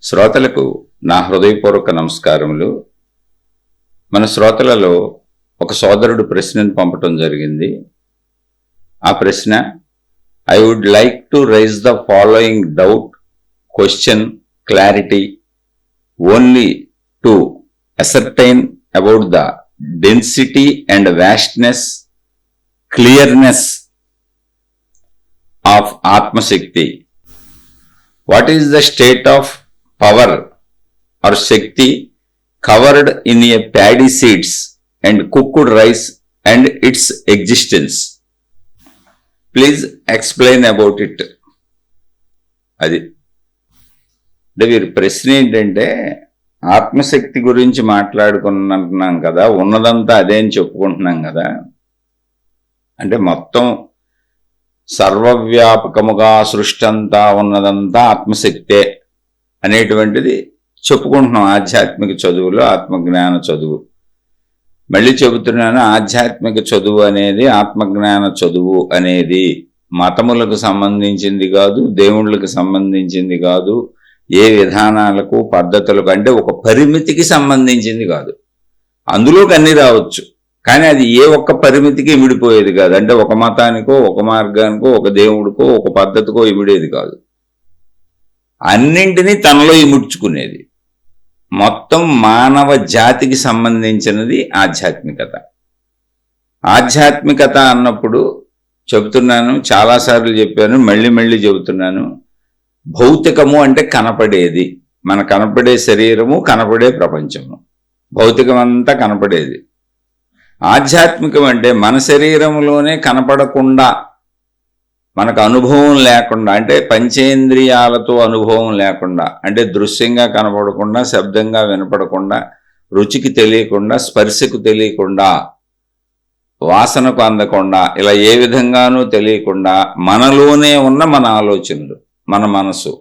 శ్రోతలకు నా హృదయపూర్వక నమస్కారములు. మన శ్రోతలలో ఒక సోదరుడు ప్రశ్నను పంపటం జరిగింది. ఆ ప్రశ్న, I would like to raise the following doubt, question, clarity only to ascertain about the density and vastness, clearness of Atma Shakti. What is the state of power or Shakti covered in a paddy seeds and cooked rice and its existence? Please explain about it. అది వీరి ప్రశ్న ఏంటంటే, ఆత్మశక్తి గురించి మాట్లాడుకుంటున్నాం కదా, ఉన్నదంతా అదే అని చెప్పుకుంటున్నాం కదా, అంటే మొత్తం సర్వవ్యాపకముగా సృష్టి అంతా ఉన్నదంతా ఆత్మశక్తే అనేటువంటిది చెప్పుకుంటున్నాం ఆధ్యాత్మిక చదువులో, ఆత్మజ్ఞాన చదువు. మళ్ళీ చెబుతున్నాను, ఆధ్యాత్మిక చదువు అనేది, ఆత్మజ్ఞాన చదువు అనేది మతములకు సంబంధించింది కాదు, దేవుళ్ళకి సంబంధించింది కాదు, ఏ విధానాలకు పద్ధతులకు అంటే ఒక పరిమితికి సంబంధించింది కాదు. అందులోకి అన్ని రావచ్చు, కానీ అది ఏ ఒక్క పరిమితికి ఇమిడిపోయేది కాదు. అంటే ఒక మతానికో, ఒక మార్గానికో, ఒక దేవుడికో, ఒక పద్ధతికో ఇమిడేది కాదు. అన్నింటినీ తనలో ఇముడ్చుకునేది. మొత్తం మానవ జాతికి సంబంధించినది ఆధ్యాత్మికత. ఆధ్యాత్మికత అన్నప్పుడు చెబుతున్నాను, చాలాసార్లు చెప్పాను, మళ్ళీ చెబుతున్నాను, భౌతికము అంటే కనపడేది, మన కనపడే శరీరము, కనపడే ప్రపంచము, భౌతికమంతా కనపడేది. ఆధ్యాత్మికం అంటే మన శరీరంలోనే కనపడకుండా, మనకు అనుభవం లేకుండా, అంటే పంచేంద్రియాలతో అనుభవం లేకుండా, అంటే దృశ్యంగా కనపడకుండా, శబ్దంగా వినపడకుండా, రుచికి తెలియకుండా, స్పర్శకు తెలియకుండా, వాసనకు అందకుండా, ఇలా ఏ విధంగానూ తెలియకుండా మనలోనే ఉన్న మన ఆలోచనలు, మన మనసు,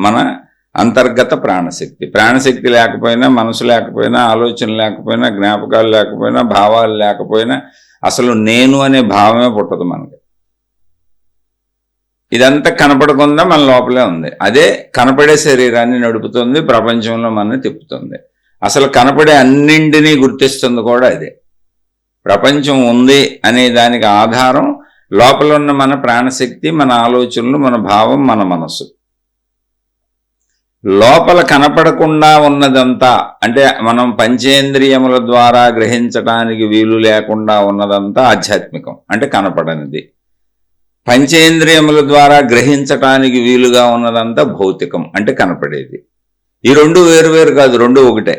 మన అంతర్గత ప్రాణశక్తి. ప్రాణశక్తి లేకపోయినా, మనసు లేకపోయినా, ఆలోచన లేకపోయినా, జ్ఞాపకాలు లేకపోయినా, భావాలు లేకపోయినా అసలు నేను అనే భావమే పుట్టదు మనకి. ఇదంతా కనపడకుండా మన లోపలే ఉంది. అదే కనపడే శరీరాన్ని నడుపుతుంది, ప్రపంచంలో మనని తిప్పుతుంది. అసలు కనపడే అన్నింటినీ గుర్తిస్తుంది కూడా అదే. ప్రపంచం ఉంది అనే దానికి ఆధారం లోపల ఉన్న మన ప్రాణశక్తి, మన ఆలోచనలు, మన భావం, మన మనసు. లోపల కనపడకుండా ఉన్నదంతా, అంటే మనం పంచేంద్రియముల ద్వారా గ్రహించడానికి వీలు లేకుండా ఉన్నదంతా ఆధ్యాత్మికం, అంటే కనపడనిది. పంచేంద్రియముల ద్వారా గ్రహించటానికి వీలుగా ఉన్నదంతా భౌతికం, అంటే కనపడేది. ఈ రెండు వేరువేరు కాదు, రెండు ఒకటే.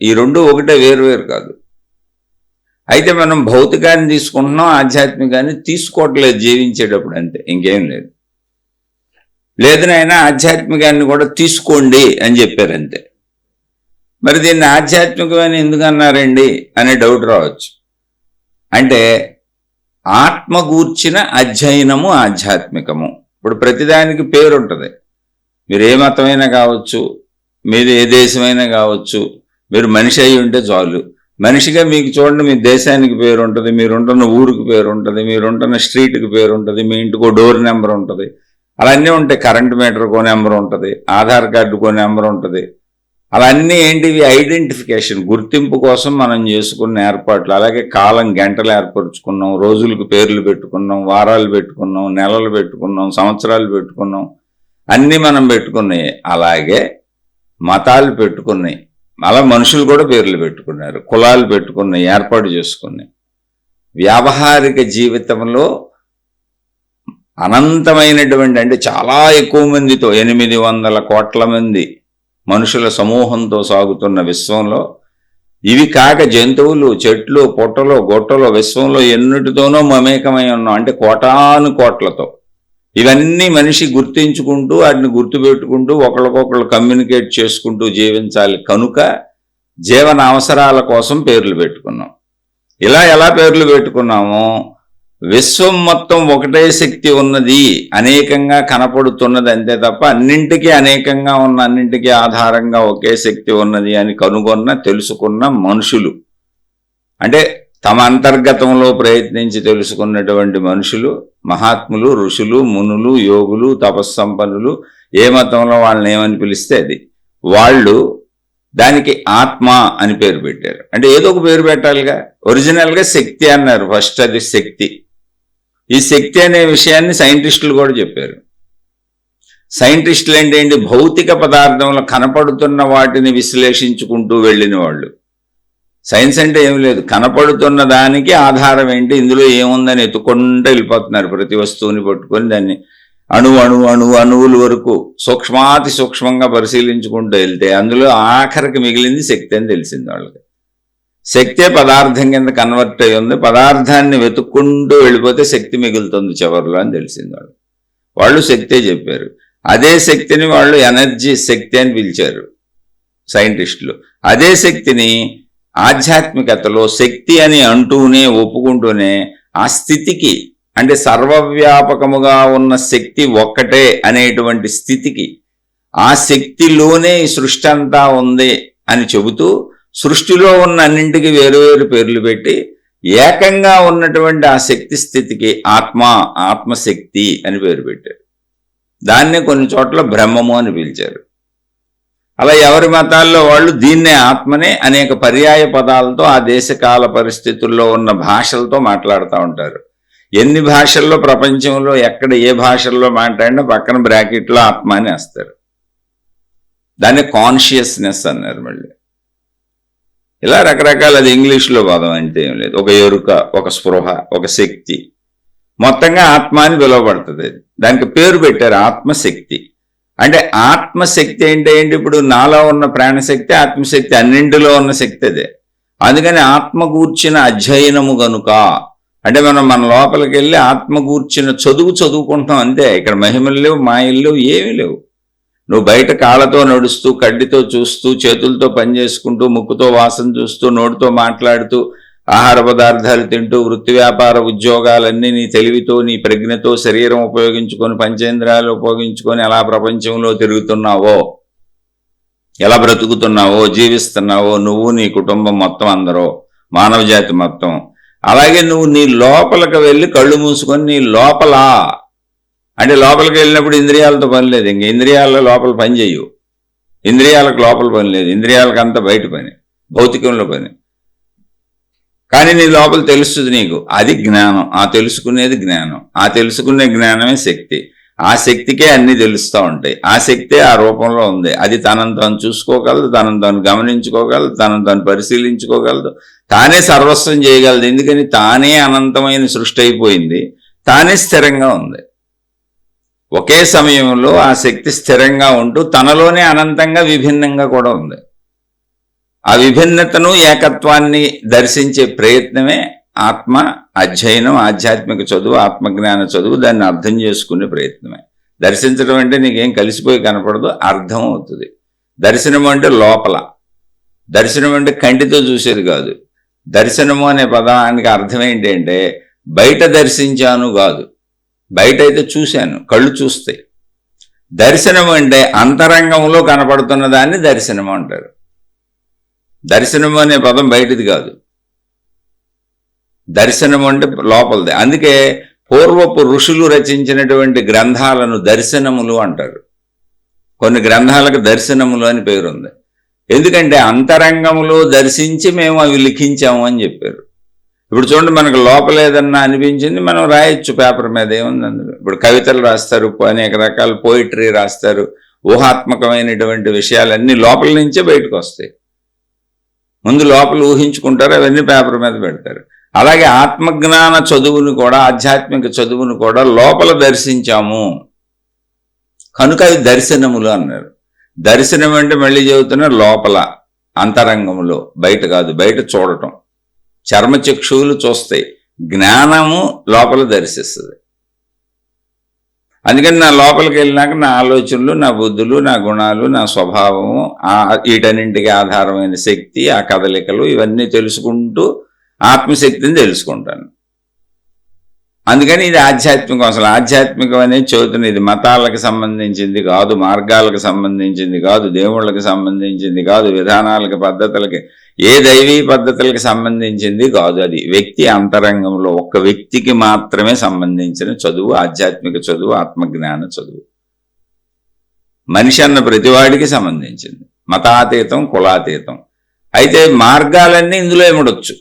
ఈ రెండు ఒకటే, వేరువేరు కాదు. అయితే మనం భౌతికాన్ని తీసుకుంటున్నాం, ఆధ్యాత్మికాన్ని తీసుకోవట్లేదు జీవించేటప్పుడు, అంతే, ఇంకేం లేదు. లేదనైనా ఆధ్యాత్మికాన్ని కూడా తీసుకోండి అని చెప్పారు, అంతే. మరి దీన్ని ఆధ్యాత్మికమని ఎందుకు అన్నారండి అనే డౌట్ రావచ్చు. అంటే ఆత్మగూర్చిన అధ్యయనము ఆధ్యాత్మికము. ఇప్పుడు ప్రతిదానికి పేరు ఉంటుంది. మీరు ఏ మతమైనా కావచ్చు, మీరు ఏ దేశమైనా కావచ్చు, మీరు మనిషి అయి ఉంటే చాలు. మనిషిగా మీకు చూడండి, మీ దేశానికి పేరు ఉంటుంది, మీరుంటున్న ఊరికి పేరు ఉంటుంది, మీరుంటున్న స్ట్రీట్కి పేరు ఉంటుంది, మీ ఇంటికో డోర్ నెంబర్ ఉంటుంది, అలా అన్నీ ఉంటాయి. కరెంట్ మీటర్కో నెంబర్ ఉంటుంది, ఆధార్ కార్డుకో నెంబర్ ఉంటుంది. అలా అన్నీ ఏంటివి? ఐడెంటిఫికేషన్, గుర్తింపు కోసం మనం చేసుకున్న ఏర్పాట్లు. అలాగే కాలం, గంటలు ఏర్పరచుకున్నాం, రోజులకు పేర్లు పెట్టుకున్నాం, వారాలు పెట్టుకున్నాం, నెలలు పెట్టుకున్నాం, సంవత్సరాలు పెట్టుకున్నాం, అన్నీ మనం పెట్టుకున్నాయి. అలాగే మతాలు పెట్టుకున్నాయి, అలా మనుషులు కూడా పేర్లు పెట్టుకున్నారు, కులాలు పెట్టుకున్నాయి, ఏర్పాటు చేసుకున్నాయి. వ్యావహారిక జీవితంలో అనంతమైనటువంటి, అంటే చాలా ఎక్కువ మందితో, 800 కోట్ల మంది మనుషుల సమూహంతో సాగుతున్న విశ్వంలో, ఇవి కాక జంతువులు, చెట్లు, పుట్టలు, గొట్టలు, విశ్వంలో ఎన్నిటితోనో మమేకమై ఉన్నాం, అంటే కోటాను కోట్లతో. ఇవన్నీ మనిషి గుర్తించుకుంటూ, వాటిని గుర్తుపెట్టుకుంటూ, ఒకరికొకరు కమ్యూనికేట్ చేసుకుంటూ జీవించాలి. కనుక జీవన అవసరాల కోసం పేర్లు పెట్టుకున్నాం. ఇలా ఎలా పేర్లు పెట్టుకున్నామో, విశ్వం మొత్తం ఒకటే శక్తి ఉన్నది, అనేకంగా కనపడుతున్నది, అంతే తప్ప అన్నింటికీ అనేకంగా ఉన్న, అన్నింటికీ ఆధారంగా ఒకే శక్తి ఉన్నది అని కనుగొన్న, తెలుసుకున్న మనుషులు. అంటే తమ అంతర్గతంలో ప్రయత్నించి తెలుసుకున్నటువంటి మనుషులు, మహాత్ములు, ఋషులు, మునులు, యోగులు, తపస్సంపన్నులు, ఏ మతంలో వాళ్ళని ఏమని పిలిస్తే అది, వాళ్ళు దానికి ఆత్మ అని పేరు పెట్టారు. అంటే ఏదో ఒక పేరు పెట్టాలిగా. ఒరిజినల్గా శక్తి అన్నారు ఫస్ట్, అది శక్తి. ఈ శక్తి అనే విషయాన్ని సైంటిస్టులు కూడా చెప్పారు. సైంటిస్టులు అంటే ఏంటి? భౌతిక పదార్థంలో కనపడుతున్న వాటిని విశ్లేషించుకుంటూ వెళ్ళిన వాళ్ళు. సైన్స్ అంటే ఏమి లేదు, కనపడుతున్న దానికి ఆధారం ఏంటి, ఇందులో ఏముందని ఎత్తుకుంటూ వెళ్ళిపోతున్నారు. ప్రతి వస్తువుని పట్టుకొని దాన్ని అణువుల వరకు సూక్ష్మాతి సూక్ష్మంగా పరిశీలించుకుంటూ వెళ్తే అందులో ఆఖరికి మిగిలింది శక్తి అని తెలిసింది వాళ్ళకి. శక్తే పదార్థం కింద కన్వర్ట్ అయి ఉంది. పదార్థాన్ని వెతుక్కుంటూ వెళ్ళిపోతే శక్తి మిగులుతుంది చివరిలో అని తెలిసింది వాళ్ళు శక్తే చెప్పారు. అదే శక్తిని వాళ్ళు ఎనర్జీ శక్తి అని పిలిచారు సైంటిస్టులు. అదే శక్తిని ఆధ్యాత్మికతలో శక్తి అని అంటూనే ఒప్పుకుంటూనే ఆ స్థితికి, అంటే సర్వవ్యాపకముగా ఉన్న శక్తి ఒక్కటే అనేటువంటి స్థితికి, ఆ శక్తిలోనే ఈ సృష్టి అంతా ఉంది అని చెబుతూ సృష్టిలో ఉన్న అన్నింటికి వేరు వేరు పేర్లు పెట్టి ఏకంగా ఉన్నటువంటి ఆ శక్తి స్థితికి ఆత్మశక్తి అని పేరు పెట్టారు. దాన్నే కొన్ని చోట్ల బ్రహ్మము అని పిలిచారు. అలా ఎవరి మతాల్లో వాళ్ళు దీన్నే ఆత్మనే అనేక పర్యాయ పదాలతో ఆ దేశకాల పరిస్థితుల్లో ఉన్న భాషలతో మాట్లాడుతూ ఉంటారు. ఎన్ని భాషల్లో ప్రపంచంలో ఎక్కడ ఏ భాషల్లో మాట్లాడినా పక్కన బ్రాకెట్లో ఆత్మ అని వేస్తారు. దాన్ని కాన్షియస్నెస్ అన్నారు. మళ్ళీ ఇలా రకరకాల, అది ఇంగ్లీష్లో పదం అంటే ఏం లేదు, ఒక ఎరుక, ఒక స్పృహ, ఒక శక్తి, మొత్తంగా ఆత్మ అని పిలువబడుతుంది. దానికి పేరు పెట్టారు ఆత్మశక్తి. అంటే ఆత్మశక్తి అంటే ఏంటి? ఇప్పుడు నాలో ఉన్న ప్రాణశక్తి, ఆత్మశక్తి అన్నింటిలో ఉన్న శక్తి అదే. అందుకని ఆత్మ గూర్చిన అధ్యయనము గనుక, అంటే మనం మన లోపలికి వెళ్ళి ఆత్మ గూర్చిన చదువుకుంటాం అంతే. ఇక్కడ మహిమలు లేవు, మాయలు లేవు, ఏమీ లేవు. నువ్వు బయట కాళ్ళతో నడుస్తూ, కడ్డితో చూస్తూ, చేతులతో పనిచేసుకుంటూ, ముక్కుతో వాసన చూస్తూ, నోటితో మాట్లాడుతూ, ఆహార పదార్థాలు తింటూ, వృత్తి వ్యాపార ఉద్యోగాలన్నీ నీ తెలివితో, నీ ప్రజ్ఞతో, శరీరం ఉపయోగించుకొని, పంచేంద్రియాలు ఉపయోగించుకొని ఎలా ప్రపంచంలో తిరుగుతున్నావో, ఎలా బ్రతుకుతున్నావో, జీవిస్తున్నావో, నువ్వు నీ కుటుంబం మొత్తం, అందరూ మానవ జాతి మొత్తం, అలాగే నువ్వు నీ లోపలికి వెళ్ళి కళ్ళు మూసుకొని నీ లోపల, అంటే లోపలికి వెళ్ళినప్పుడు ఇంద్రియాలతో పని లేదు. ఇంక ఇంద్రియాల లోపల పని చేయవు, ఇంద్రియాలకు లోపల పని లేదు, ఇంద్రియాలకు అంతా బయట పని, భౌతికంలో పని. కానీ నీ లోపల తెలుస్తుంది నీకు, అది జ్ఞానం. ఆ తెలుసుకునేది జ్ఞానం. ఆ తెలుసుకునే జ్ఞానమే శక్తి. ఆ శక్తికే అన్ని తెలుస్తూ ఉంటాయి. ఆ శక్తే ఆ రూపంలో ఉంది. అది తనను తాను చూసుకోగలదు, తనను తాను గమనించుకోగలదు, తనను తాను పరిశీలించుకోగలదు, తానే సర్వస్వం చేయగలదు. ఎందుకని? తానే అనంతమైన సృష్టి అయిపోయింది, తానే స్థిరంగా ఉంది. ఒకే సమయంలో ఆ శక్తి స్థిరంగా ఉంటూ తనలోనే అనంతంగా విభిన్నంగా కూడా ఉంది. ఆ విభిన్నతను, ఏకత్వాన్ని దర్శించే ప్రయత్నమే ఆత్మ అధ్యయనం, ఆధ్యాత్మిక చదువు, ఆత్మజ్ఞాన చదువు. దాన్ని అర్థం చేసుకునే ప్రయత్నమే. దర్శించడం అంటే నీకేం కలిసిపోయి కనపడదు, అర్థం అవుతుంది. దర్శనం అంటే లోపల, దర్శనం అంటే కంటితో చూసేది కాదు. దర్శనము అనే పదానికి అర్థం ఏంటి అంటే బయట దర్శించాను కాదు, బయట అయితే చూశాను, కళ్ళు చూస్తాయి. దర్శనం అంటే అంతరంగంలో కనపడుతున్న దాన్ని దర్శనం అంటారు. దర్శనము అనే పదం బయటిది కాదు, దర్శనము అంటే లోపలిది. అందుకే పూర్వపు ఋషులు రచించినటువంటి గ్రంథాలను దర్శనములు అంటారు. కొన్ని గ్రంథాలకు దర్శనములు అని పేరుంది. ఎందుకంటే అంతరంగంలో దర్శించి మేము అవి లిఖించాము అని చెప్పారు. ఇప్పుడు చూడండి, మనకు లోపల ఏదన్నా అనిపించింది మనం రాయొచ్చు పేపర్ మీద, ఏముంది అందులో. ఇప్పుడు కవితలు రాస్తారు, అనేక రకాల పోయిటరీ రాస్తారు, ఊహాత్మకమైనటువంటి విషయాలన్నీ లోపల నుంచే బయటకు వస్తాయి. ముందు లోపల ఊహించుకుంటారు, అవన్నీ పేపర్ మీద పెడతారు. అలాగే ఆత్మజ్ఞాన చదువును కూడా, ఆధ్యాత్మిక చదువును కూడా లోపల దర్శించాము కనుక అవి దర్శనములు అన్నారు. దర్శనం అంటే మళ్ళీ చెబుతున్న లోపల, అంతరంగంలో, బయట కాదు. బయట చూడటం, చర్మచక్షువులు చూస్తాయి, జ్ఞానము లోపల దర్శిస్తుంది. అందుకని నా లోపలికి వెళ్ళినాక నా ఆలోచనలు, నా బుద్ధులు, నా గుణాలు, నా స్వభావము, వీటన్నింటికి ఆధారమైన శక్తి, ఆ కదలికలు, ఇవన్నీ తెలుసుకుంటూ ఆత్మశక్తిని తెలుసుకుంటాను. అందుకని ఇది ఆధ్యాత్మికం. అసలు ఆధ్యాత్మికం అనేది చదువుతున్నది. ఇది మతాలకు సంబంధించింది కాదు, మార్గాలకు సంబంధించింది కాదు, దేవుళ్ళకి సంబంధించింది కాదు, విధానాలకి పద్ధతులకి, ఏ దైవీ పద్ధతులకి సంబంధించింది కాదు. అది వ్యక్తి అంతరంగంలో ఒక్క వ్యక్తికి మాత్రమే సంబంధించిన చదువు, ఆధ్యాత్మిక చదువు, ఆత్మజ్ఞాన చదువు. మనిషి అన్న ప్రతివాడికి సంబంధించింది, మతాతీతం, కులాతీతం. అయితే మార్గాలన్నీ ఇందులో ఏమడొచ్చు,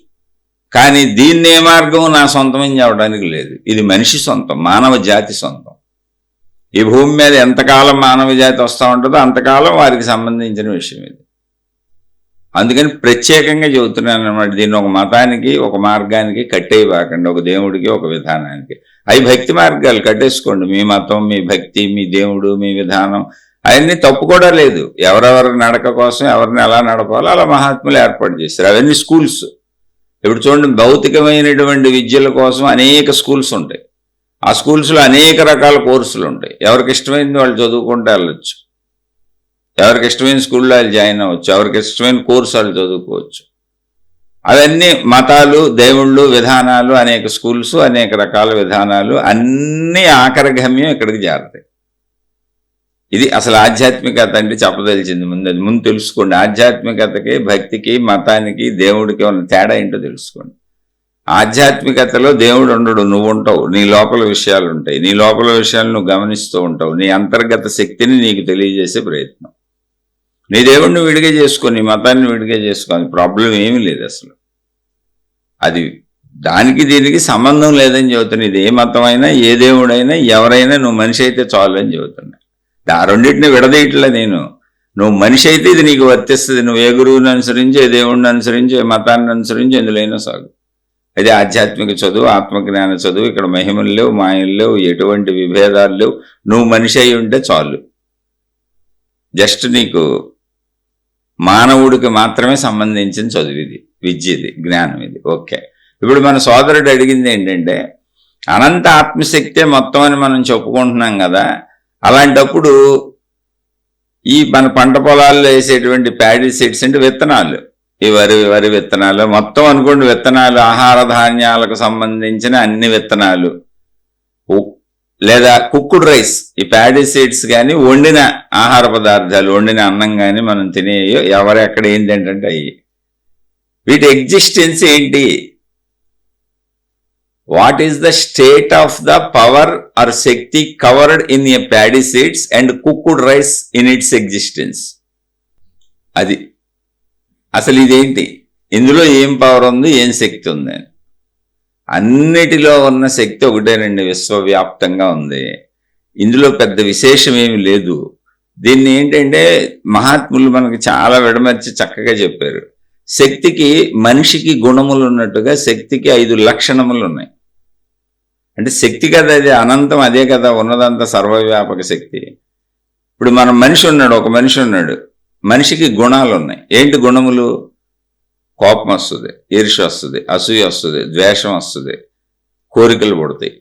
కానీ దీన్ని ఏ మార్గం నా సొంతం చెప్పడానికి లేదు. ఇది మనిషి సొంతం, మానవ జాతి సొంతం. ఈ భూమి మీద ఎంతకాలం మానవ జాతి వస్తూ ఉంటుందో అంతకాలం వారికి సంబంధించిన విషయం ఇది. అందుకని ప్రత్యేకంగా చెబుతున్నాను అన్నమాట. దీన్ని ఒక మతానికి, ఒక మార్గానికి కట్టేయబాకండి, ఒక దేవుడికి, ఒక విధానానికి. అవి భక్తి మార్గాలు కట్టేసుకోండి. మీ మతం, మీ భక్తి, మీ దేవుడు, మీ విధానం అవన్నీ తప్పు కూడా లేదు. ఎవరెవరి నడక కోసం ఎవరిని ఎలా నడపాలో అలా మహాత్ములు ఏర్పాటు చేశారు. అవన్నీ స్కూల్స్. ఇప్పుడు చూడండి, భౌతికమైనటువంటి విద్యల కోసం అనేక స్కూల్స్ ఉంటాయి. ఆ స్కూల్స్లో అనేక రకాల కోర్సులు ఉంటాయి. ఎవరికి ఇష్టమైంది వాళ్ళు చదువుకుంటే వెళ్ళొచ్చు, ఎవరికి ఇష్టమైన స్కూల్లో వాళ్ళు జాయిన్ అవ్వచ్చు, ఎవరికి ఇష్టమైన కోర్సు వాళ్ళు చదువుకోవచ్చు. అవన్నీ మతాలు, దేవుళ్ళు, విధానాలు, అనేక స్కూల్స్, అనేక రకాల విధానాలు, అన్నీ ఆఖరి గమ్యం ఇక్కడికి చేరతాయి. ఇది అసలు ఆధ్యాత్మికత అంటే చెప్పదలిచింది. అది ముందు తెలుసుకోండి. ఆధ్యాత్మికతకి, భక్తికి, మతానికి, దేవుడికి ఉన్న తేడా ఏంటో తెలుసుకోండి. ఆధ్యాత్మికతలో దేవుడు ఉండడు, నువ్వు ఉంటావు. నీ లోపల విషయాలు ఉంటాయి, నీ లోపల విషయాలు నువ్వు గమనిస్తూ ఉంటావు. నీ అంతర్గత శక్తిని నీకు తెలియజేసే ప్రయత్నం. నీ దేవుడిని విడిగా చేసుకో, నీ మతాన్ని విడిగా చేసుకో, ప్రాబ్లం ఏమీ లేదు అసలు. అది దానికి దీనికి సంబంధం లేదని చెబుతున్నా. ఇది ఏ మతం అయినా, ఏ దేవుడైనా, ఎవరైనా నువ్వు మనిషి అయితే చాలు అని చెబుతున్నా. ఆ రెండింటిని విడదీయట్లే నేను. నువ్వు మనిషి అయితే ఇది నీకు వర్తిస్తుంది. నువ్వు ఏ గురువుని అనుసరించి, ఏ దేవుడిని అనుసరించి, ఏ మతాన్ని అనుసరించి ఎందులైనా సాగు. అది ఆధ్యాత్మిక చదువు, ఆత్మజ్ఞాన చదువు. ఇక్కడ మహిమలు లేవు, మాయలు లేవు, ఎటువంటి విభేదాలు లేవు. నువ్వు మనిషి అయి ఉంటే చాలు. జస్ట్ నీకు మానవుడికి మాత్రమే సంబంధించిన చదువు ఇది, విద్య ఇది, జ్ఞానం ఇది. ఓకే, ఇప్పుడు మన సోదరుడు అడిగింది ఏంటంటే, అనంత ఆత్మశక్తే మొత్తం అని మనం చెప్పుకుంటున్నాం కదా. అలాంటప్పుడు ఈ మన పంట పొలాల్లో వేసేటువంటి ప్యాడీ సీడ్స్ అంటే విత్తనాలు, ఈ వరి విత్తనాలు మొత్తం అనుకోండి, విత్తనాలు, ఆహార ధాన్యాలకు సంబంధించిన అన్ని విత్తనాలు, లేదా కుక్కుడ్ రైస్, ఈ ప్యాడీ సీడ్స్ కానీ, వండిన ఆహార పదార్థాలు, వండిన అన్నం కానీ మనం తినేయో ఎక్కడ ఏంటంటే అయ్యి, వీటి ఎగ్జిస్టెన్స్ ఏంటి? What is the state of the power or shakti covered in a paddy seeds and cooked rice in its existence? అది అసలు ఇదేంటి, ఇందులో ఏం పవర్ ఉంది, ఏం శక్తి ఉంది? అన్నిటిలో ఉన్న శక్తి ఒకటేనండి, విశ్వవ్యాప్తంగా ఉంది. ఇందులో పెద్ద విశేషం ఏమి లేదు. దీన్ని ఏంటంటే మహాత్ములు మనకి చాలా విడమర్చి చక్కగా చెప్పారు. శక్తికి, మనిషికి గుణములు ఉన్నట్టుగా శక్తికి 5 లక్షణములు ఉన్నాయి. అంటే శక్తి కదా అది, అనంతం అదే కదా, ఉన్నదంతా సర్వవ్యాపక శక్తి. ఇప్పుడు మనం మనిషి ఉన్నాడు, ఒక మనిషి ఉన్నాడు, మనిషికి గుణాలు ఉన్నాయి. ఏంటి గుణములు? కోపం వస్తుంది, ఈర్ష్య వస్తుంది, అసూయ వస్తుంది, ద్వేషం వస్తుంది, కోరికలు పుడతాయి.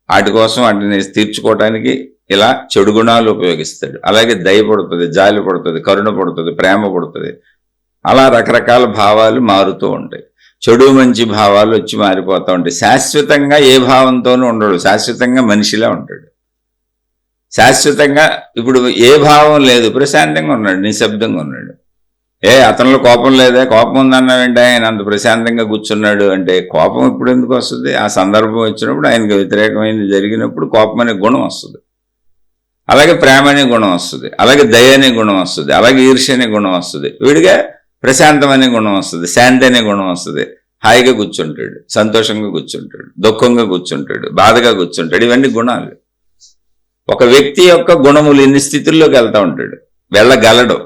వాటి కోసం వాటిని తీర్చుకోవటానికి ఇలా చెడు గుణాలు ఉపయోగిస్తాడు. అలాగే దయ పుడుతుంది, జాలి పుడుతుంది, కరుణ పుడుతుంది, ప్రేమ పుడుతుంది. అలా రకరకాల భావాలు మారుతూ ఉంటాయి. చెడు మంచి భావాలు వచ్చి మారిపోతూ ఉంటాయి. శాశ్వతంగా ఏ భావంతోనూ ఉండడు, శాశ్వతంగా మనిషిలా ఉంటాడు. శాశ్వతంగా ఇప్పుడు ఏ భావం లేదు, ప్రశాంతంగా ఉన్నాడు, నిశ్శబ్దంగా ఉన్నాడు. అతనిలో కోపం లేదా, కోపం ఉందన్నావేంటి, ఆయన అంత ప్రశాంతంగా కూర్చున్నాడు అంటే, కోపం ఇప్పుడు ఎందుకు వస్తుంది? ఆ సందర్భం వచ్చినప్పుడు, ఆయనకు వ్యతిరేకమైనది జరిగినప్పుడు కోపం అనే గుణం వస్తుంది. అలాగే ప్రేమ అనే గుణం వస్తుంది, అలాగే దయ అనే గుణం వస్తుంది, అలాగే ఈర్ష్య అనే గుణం వస్తుంది. వీడిగా ప్రశాంతం అనే గుణం వస్తుంది, శాంతి అనే గుణం వస్తుంది. హాయిగా కూర్చుంటాడు, సంతోషంగా కూర్చుంటాడు, దుఃఖంగా కూర్చుంటాడు, బాధగా కూర్చుంటాడు. ఇవన్నీ గుణాలు. ఒక వ్యక్తి యొక్క గుణములు ఇన్ని స్థితుల్లోకి వెళ్తూ ఉంటాడు, వెళ్ళగలడు.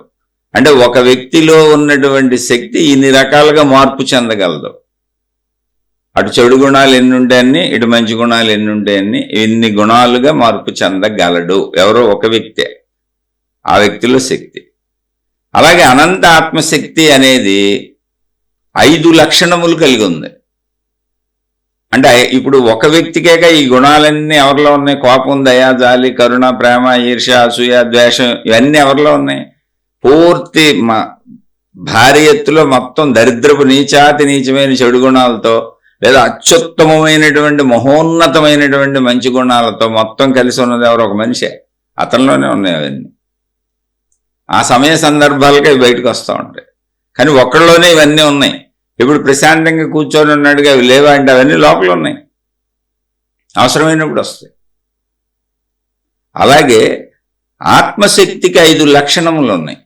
అంటే ఒక వ్యక్తిలో ఉన్నటువంటి శక్తి ఇన్ని రకాలుగా మార్పు చెందగలదు. అటు చెడు గుణాలు ఎన్ని ఉంటాయని, ఇటు మంచి గుణాలు ఎన్ని ఉంటాయని, ఇన్ని గుణాలుగా మార్పు చెందగలడు ఎవరో ఒక వ్యక్తే, ఆ వ్యక్తిలో శక్తి. అలాగే అనంత ఆత్మశక్తి అనేది 5 లక్షణములు కలిగి ఉంది. అంటే ఇప్పుడు ఒక వ్యక్తికేగా ఈ గుణాలన్నీ ఎవరిలో ఉన్నాయి? కోపం, దయ, జాలి, కరుణ, ప్రేమ, ఈర్ష్య, అసూయ, ద్వేషం, ఇవన్నీ ఎవరిలో ఉన్నాయి? పూర్తి భారీ ఎత్తులో మొత్తం దరిద్రపు నీచాతి నీచమైన చెడు గుణాలతో లేదా అత్యుత్తమమైనటువంటి మహోన్నతమైనటువంటి మంచి గుణాలతో మొత్తం కలిసి ఉన్నది ఎవరు? ఒక మనిషే. అతనిలోనే ఉన్నాయి అవన్నీ. ఆ సమయ సందర్భాలకే బయటకు వస్తూ ఉంటాయి. కానీ ఒక్కళ్ళలోనే ఇవన్నీ ఉన్నాయి. ఇప్పుడు ప్రశాంతంగా కూర్చొని ఉన్నాడుగా అవి లేవా అంటే అవన్నీ లోపల ఉన్నాయి, అవసరమైనప్పుడు వస్తాయి. అలాగే ఆత్మశక్తికి 5 లక్షణములు ఉన్నాయి.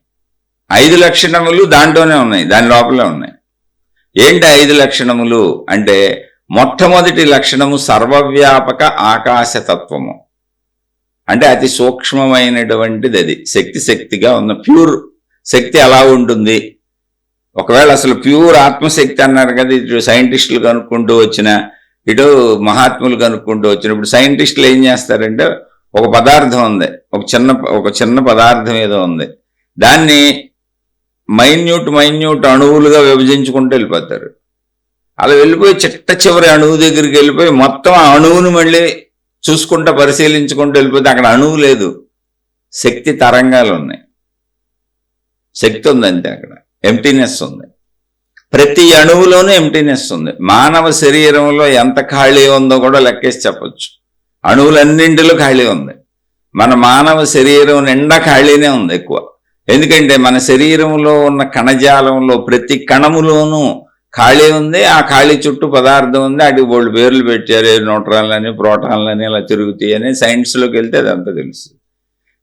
5 లక్షణములు దాంట్లోనే ఉన్నాయి, దాని లోపలే ఉన్నాయి. ఏంటి 5 లక్షణములు అంటే, మొట్టమొదటి లక్షణము సర్వవ్యాపక ఆకాశతత్వము. అంటే అతి సూక్ష్మమైనటువంటిది అది. శక్తిగా ఉన్న ప్యూర్ శక్తి ఎలా ఉంటుంది? ఒకవేళ అసలు ప్యూర్ ఆత్మశక్తి అన్నారు కదా, ఇటు సైంటిస్టులు కనుక్కుంటూ వచ్చిన, ఇటు మహాత్ములు కనుక్కుంటూ వచ్చిన. ఇప్పుడు సైంటిస్టులు ఏం చేస్తారంటే, ఒక పదార్థం ఉంది, ఒక చిన్న పదార్థం ఏదో ఉంది, దాన్ని మైన్యూట్ అణువులుగా విభజించుకుంటూ వెళ్ళిపోతారు. అలా వెళ్ళిపోయి చివరి అణువు దగ్గరికి వెళ్ళిపోయి మొత్తం ఆ అణువును మళ్ళీ చూసుకుంటూ పరిశీలించుకుంటూ వెళ్ళిపోతే అక్కడ అణువు లేదు, శక్తి తరంగాలు ఉన్నాయి, శక్తి ఉందంటే అక్కడ ఎంప్టీనెస్ ఉంది. ప్రతి అణువులోనూ ఎంప్టీనెస్ ఉంది. మానవ శరీరంలో ఎంత ఖాళీ ఉందో కూడా లెక్కేసి చెప్పచ్చు. అణువులన్నింటిలో ఖాళీ ఉంది. మన మానవ శరీరం నిండా ఖాళీనే ఉంది ఎక్కువ. ఎందుకంటే మన శరీరంలో ఉన్న కణజాలంలో ప్రతి కణములోనూ ఖాళీ ఉంది. ఆ ఖాళీ చుట్టూ పదార్థం ఉంది. అటు వాళ్ళు పేర్లు పెట్టారు, న్యూట్రాన్లని ప్రోటాన్లని ఇలా తిరుగుతాయి అని. సైన్స్లోకి వెళ్తే అదంతా తెలుసు.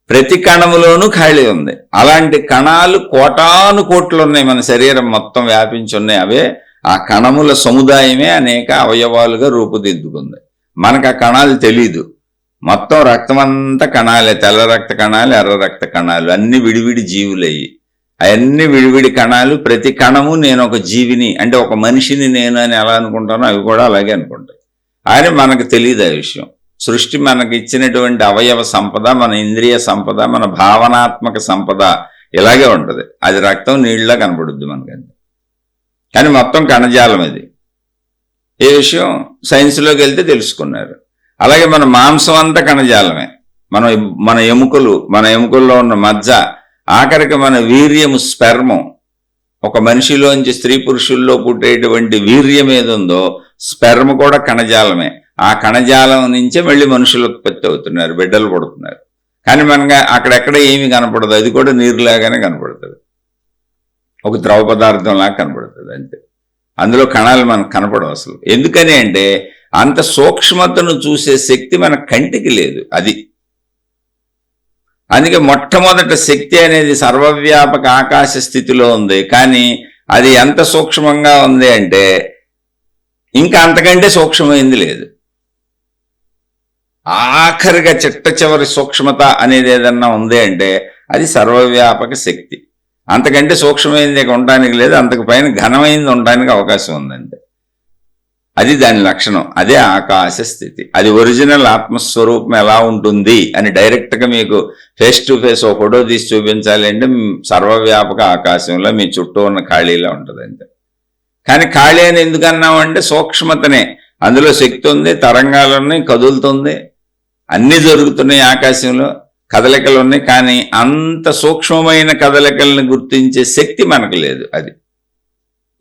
ప్రతి కణములోనూ ఖాళీ ఉంది. అలాంటి కణాలు కోటాను కోట్లు ఉన్నాయి, మన శరీరం మొత్తం వ్యాపించి ఉన్నాయి. అవే ఆ కణముల సముదాయమే అనేక అవయవాలుగా రూపుదిద్దుకుంది. మనకు ఆ కణాలు తెలీదు. మొత్తం రక్తం అంతా కణాలే, తెల్ల రక్త కణాలు, ఎర్ర రక్త కణాలు, అన్ని విడివిడి జీవులయ్యి. అవన్నీ విడివిడి కణాలు. ప్రతి కణము నేను ఒక జీవిని, అంటే ఒక మనిషిని నేను అని ఎలా అనుకుంటానో అవి కూడా అలాగే అనుకుంటాయి. కానీ మనకు తెలియదు ఆ విషయం. సృష్టి మనకి ఇచ్చినటువంటి అవయవ సంపద, మన ఇంద్రియ సంపద, మన భావనాత్మక సంపద ఇలాగే ఉంటుంది. అది రక్తం నీళ్ళ కనపడుద్ది మనకంటే, కానీ మొత్తం కణజాలం ఇది. ఈ విషయం సైన్స్లోకి వెళ్తే తెలుసుకున్నారు. అలాగే మన మాంసం అంతా కణజాలమే. మన ఎముకల్లో ఉన్న మజ్జ, ఆఖరికి మన వీర్యము, స్పెర్మం, ఒక మనిషిలోంచి స్త్రీ పురుషుల్లో పుట్టేటువంటి వీర్యం ఏదుందో స్పెర్మ్ కూడా కణజాలమే. ఆ కణజాలం నుంచే మళ్ళీ మనుషులు ఉత్పత్తి అవుతున్నారు, బిడ్డలు పుడుతున్నారు. కానీ మనగా అక్కడెక్కడ ఏమీ కనపడదు. అది కూడా నీరులాగానే కనపడుతుంది, ఒక ద్రవ పదార్థం లాగా కనపడుతుంది అంతే. అందులో కణాలు మనకు కనపడవు అసలు. ఎందుకని అంటే అంత సూక్ష్మతను చూసే శక్తి మన కంటికి లేదు. అది అందుకే మొట్టమొదట శక్తి అనేది సర్వవ్యాపక ఆకాశ స్థితిలో ఉంది. కానీ అది ఎంత సూక్ష్మంగా ఉంది అంటే ఇంకా అంతకంటే సూక్ష్మమైంది లేదు. ఆఖరిగా చివరి సూక్ష్మత అనేది ఏదన్నా ఉంది అంటే అది సర్వవ్యాపక శక్తి. అంతకంటే సూక్ష్మమైంది ఉండడానికి లేదు, అంతకు పైన ఘనమైంది ఉండడానికి అవకాశం ఉందంటే అది దాని లక్షణం. అదే ఆకాశ స్థితి. అది ఒరిజినల్ ఆత్మస్వరూపం ఎలా ఉంటుంది అని డైరెక్ట్గా మీకు ఫేస్ టు ఫేస్ ఒక ఫోటో తీసి చూపించాలి అంటే సర్వవ్యాపక ఆకాశంలో మీ చుట్టూ ఉన్న ఖాళీలా ఉంటుంది అంతే. కానీ ఖాళీ అని ఎందుకన్నామంటే సూక్ష్మతనే. అందులో శక్తి ఉంది, తరంగాలు ఉన్నాయి, కదులుతుంది, అన్నీ జరుగుతున్నాయి, ఆకాశంలో కదలికలు ఉన్నాయి. కానీ అంత సూక్ష్మమైన కదలికలను గుర్తించే శక్తి మనకు లేదు. అది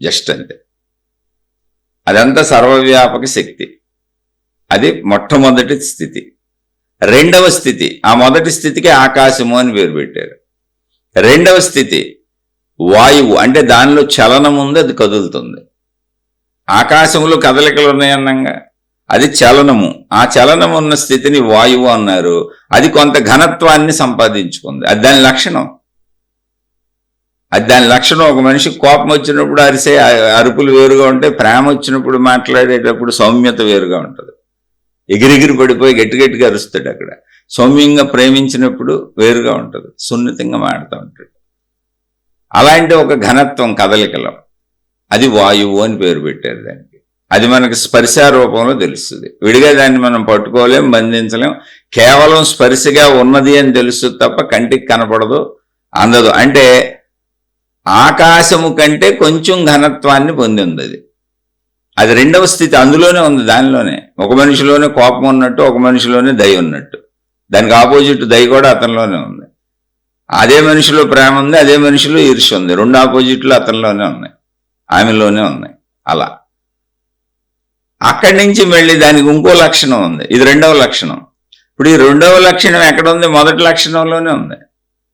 జస్ట్ అంతే. అదంతా సర్వవ్యాపక శక్తి. అది మొట్టమొదటి స్థితి. రెండవ స్థితి, ఆ మొదటి స్థితికి ఆకాశము అని పేరు పెట్టారు. రెండవ స్థితి వాయువు, అంటే దానిలో చలనం ఉంది, అది కదులుతుంది. ఆకాశంలో కదలికలు ఉన్నాయన్నంగా అది చలనము. ఆ చలనం ఉన్న స్థితిని వాయువు అన్నారు. అది కొంత ఘనత్వాన్ని సంపాదించుకుంది. అది దాని లక్షణం. ఒక మనిషికి కోపం వచ్చినప్పుడు అరిసే అరుపులు వేరుగా ఉంటాయి, ప్రేమ వచ్చినప్పుడు మాట్లాడేటప్పుడు సౌమ్యత వేరుగా ఉంటుంది. ఎగిరిగిరి పడిపోయి గట్టిగా అరుస్తాడు. అక్కడ సౌమ్యంగా ప్రేమించినప్పుడు వేరుగా ఉంటుంది, సున్నితంగా మాడుతూ ఉంటాడు. అలాంటి ఒక ఘనత్వం కదలికలో, అది వాయువు అని పేరు పెట్టారు దానికి. అది మనకి స్పర్శ రూపంలో తెలుస్తుంది. విడిగా దాన్ని మనం పట్టుకోలేం, బంధించలేం. కేవలం స్పర్శగా ఉన్నది అని తెలుస్తుంది తప్ప కంటికి కనపడదు, అందదు. అంటే ఆకాశము కంటే కొంచెం ఘనత్వాన్ని పొందింది అది. అది రెండవ స్థితి, అందులోనే ఉంది. దానిలోనే ఒక మనిషిలోనే కోపం ఉన్నట్టు, ఒక మనిషిలోనే దయ ఉన్నట్టు, దానికి ఆపోజిట్ దయ కూడా అతనిలోనే ఉంది. అదే మనిషిలో ప్రేమ ఉంది, అదే మనిషిలో ఈర్ష్య ఉంది. రెండు ఆపోజిట్లు అతనిలోనే ఉన్నాయి, ఆమెలోనే ఉన్నాయి. అలా అక్కడి నుంచి మళ్ళీ దానికి ఇంకో లక్షణం ఉంది, ఇది రెండవ లక్షణం. ఇప్పుడు ఈ రెండవ లక్షణం ఎక్కడ ఉంది? మొదటి లక్షణంలోనే ఉంది.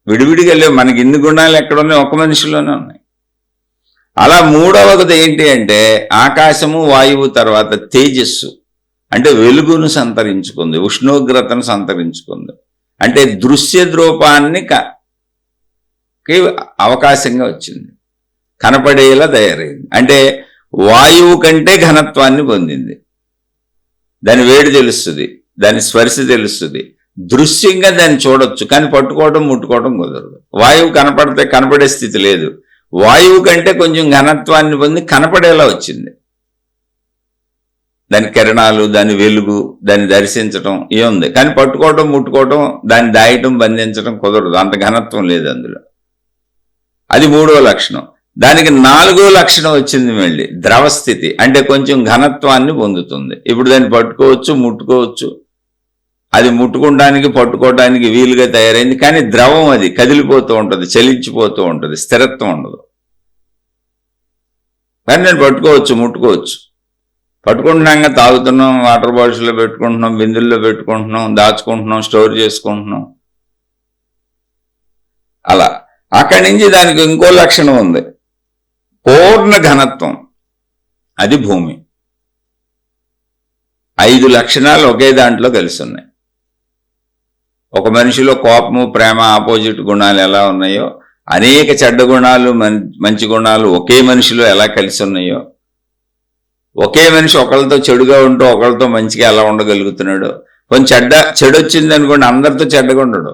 విడివిడిగా లేవు. మనకి ఇన్ని గుణాలు ఎక్కడున్నాయి? ఒక మనిషిలోనే ఉన్నాయి. అలా మూడవది ఏంటి అంటే ఆకాశము వాయువు తర్వాత తేజస్సు, అంటే వెలుగును సంతరించుకుంది, ఉష్ణోగ్రతను సంతరించుకుంది, అంటే దృశ్య రూపాన్ని అవకాశంగా వచ్చింది, కనపడేలా తయారైంది. అంటే వాయువు కంటే ఘనత్వాన్ని పొందింది. దాని వేడి తెలుస్తుంది, దాని స్పర్శ తెలుస్తుంది, దృశ్యంగా దాన్ని చూడొచ్చు, కానీ పట్టుకోవడం ముట్టుకోవడం కుదరదు. వాయువు కనపడే స్థితి లేదు. వాయువు కంటే కొంచెం ఘనత్వాన్ని పొంది కనపడేలా వచ్చింది. దాని కిరణాలు, దాని వెలుగు, దాన్ని దర్శించటం ఏముంది, కానీ పట్టుకోవటం ముట్టుకోవటం, దాన్ని దాయటం బంధించడం కుదరదు, అంత ఘనత్వం లేదు అందులో. అది మూడవ లక్షణం. దానికి నాలుగో లక్షణం వచ్చింది మళ్ళీ ద్రవస్థితి, అంటే కొంచెం ఘనత్వాన్ని పొందుతుంది. ఇప్పుడు దాన్ని పట్టుకోవచ్చు, ముట్టుకోవచ్చు, అది ముట్టుకోవడానికి పట్టుకోవడానికి వీలుగా తయారైంది, కానీ ద్రవం, అది కదిలిపోతూ ఉంటుంది, చలించిపోతూ ఉంటుంది, స్థిరత్వం ఉండదు. కానీ నేను పట్టుకోవచ్చు, ముట్టుకోవచ్చు, పట్టుకుంటున్నాక తాగుతున్నాం, వాటర్ బాటిల్లో పెట్టుకుంటున్నాం, బిందుల్లో పెట్టుకుంటున్నాం, దాచుకుంటున్నాం, స్టోర్ చేసుకుంటున్నాం. అలా అక్కడి నుంచి దానికి ఇంకో లక్షణం ఉంది, పూర్ణ ఘనత్వం, అది భూమి. 5 లక్షణాలు ఒకే దాంట్లో కలిసి ఉన్నాయి. ఒక మనిషిలో కోపము, ప్రేమ, ఆపోజిట్ గుణాలు ఎలా ఉన్నాయో, అనేక చెడ్డ గుణాలు, మంచి గుణాలు ఒకే మనిషిలో ఎలా కలిసి ఉన్నాయో, ఒకే మనిషి ఒకరితో చెడుగా ఉంటూ ఒకరితో మంచిగా ఎలా ఉండగలుగుతున్నాడు. కొంచెం చెడు వచ్చింది అనుకోండి, అందరితో చెడ్డగా ఉండడు,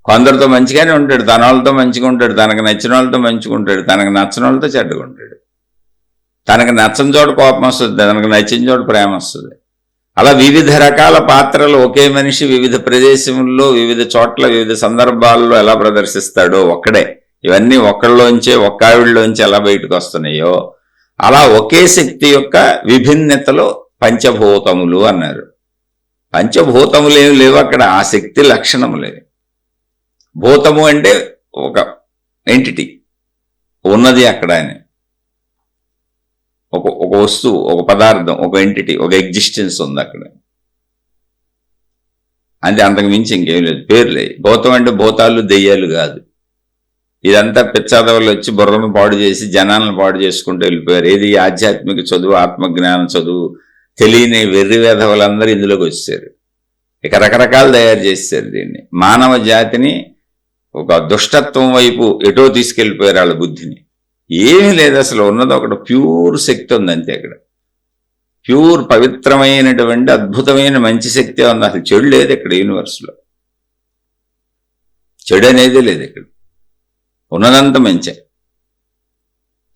కొందరితో మంచిగానే ఉంటాడు, తన వాళ్ళతో మంచిగా ఉంటాడు, తనకు నచ్చిన వాళ్ళతో మంచిగా ఉంటాడు, తనకు నచ్చిన వాళ్ళతో చెడ్డగా ఉంటాడు. తనకు నచ్చని చోట కోపం వస్తుంది, తనకు నచ్చిన చోట ప్రేమ వస్తుంది. అలా వివిధ రకాల పాత్రలు ఒకే మనిషి వివిధ ప్రదేశంలో, వివిధ చోట్ల, వివిధ సందర్భాల్లో ఎలా ప్రదర్శిస్తాడో ఒక్కడే. ఇవన్నీ ఒక్కళ్ళలోంచే, ఒక్కావిడిలోంచి ఎలా బయటకు వస్తున్నాయో అలా ఒకే శక్తి యొక్క విభిన్నతలో పంచభూతములు అన్నారు. పంచభూతములు ఏమి లేవు అక్కడ, ఆ శక్తి లక్షణములే. భూతము అంటే ఒక ఎంటిటీ ఉన్నది అక్కడ అని, ఒక వస్తువు, ఒక పదార్థం, ఒక ఎంటిటీ, ఒక ఎగ్జిస్టెన్స్ ఉంది అక్కడ. అంటే అంతకు మించి ఇంకేం లేదు, పేర్లే. భూతం అంటే భూతాలు, దెయ్యాలు కాదు. ఇదంతా పిచ్చాదవులు వచ్చి బుర్రను పాడు చేసి జనాలను పాడు చేసుకుంటూ వెళ్ళిపోయారు. ఏది ఆధ్యాత్మిక చదువు, ఆత్మజ్ఞాన చదువు తెలియని వెర్రి వేధవులందరూ ఇందులోకి వచ్చారు. ఇక రకరకాలు తయారు చేశారు దీన్ని. మానవ జాతిని ఒక దుష్టత్వం వైపు ఎటో తీసుకెళ్ళిపోయారు వాళ్ళ బుద్ధిని. ఏమీ లేదు అసలు, ఉన్నది ఒకటి ప్యూర్ శక్తి ఉంది అంతే. అక్కడ ప్యూర్ పవిత్రమైనటువంటి అద్భుతమైన మంచి శక్తి ఉంది. అసలు చెడు లేదు ఇక్కడ యూనివర్స్లో, చెడు అనేది లేదు ఇక్కడ, ఉన్నదంతా మంచి.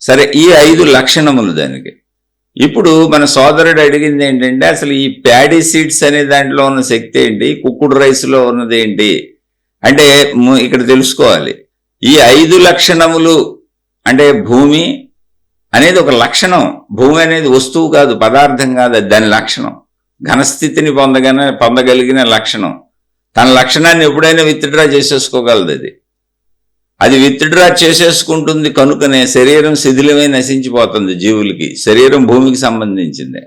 సరే, ఈ 5 లక్షణములు దానికి. ఇప్పుడు మన సోదరుడు అడిగింది ఏంటంటే, అసలు ఈ ప్యాడీ సీడ్స్ అనే దాంట్లో ఉన్న శక్తి ఏంటి, కుక్కుడు రైస్లో ఉన్నది ఏంటి అంటే ఇక్కడ తెలుసుకోవాలి. ఈ 5 లక్షణములు అంటే భూమి అనేది ఒక లక్షణం. భూమి అనేది వస్తువు కాదు, పదార్థం కాదు, అది దాని లక్షణం. ఘనస్థితిని పొందగలిగిన లక్షణం. తన లక్షణాన్ని ఎప్పుడైనా విత్డ్రా చేసేసుకోగలదు. అది విత్డ్రా చేసేసుకుంటుంది కనుకనే శరీరం శిథిలమై నశించిపోతుంది. జీవులకి శరీరం భూమికి సంబంధించింది,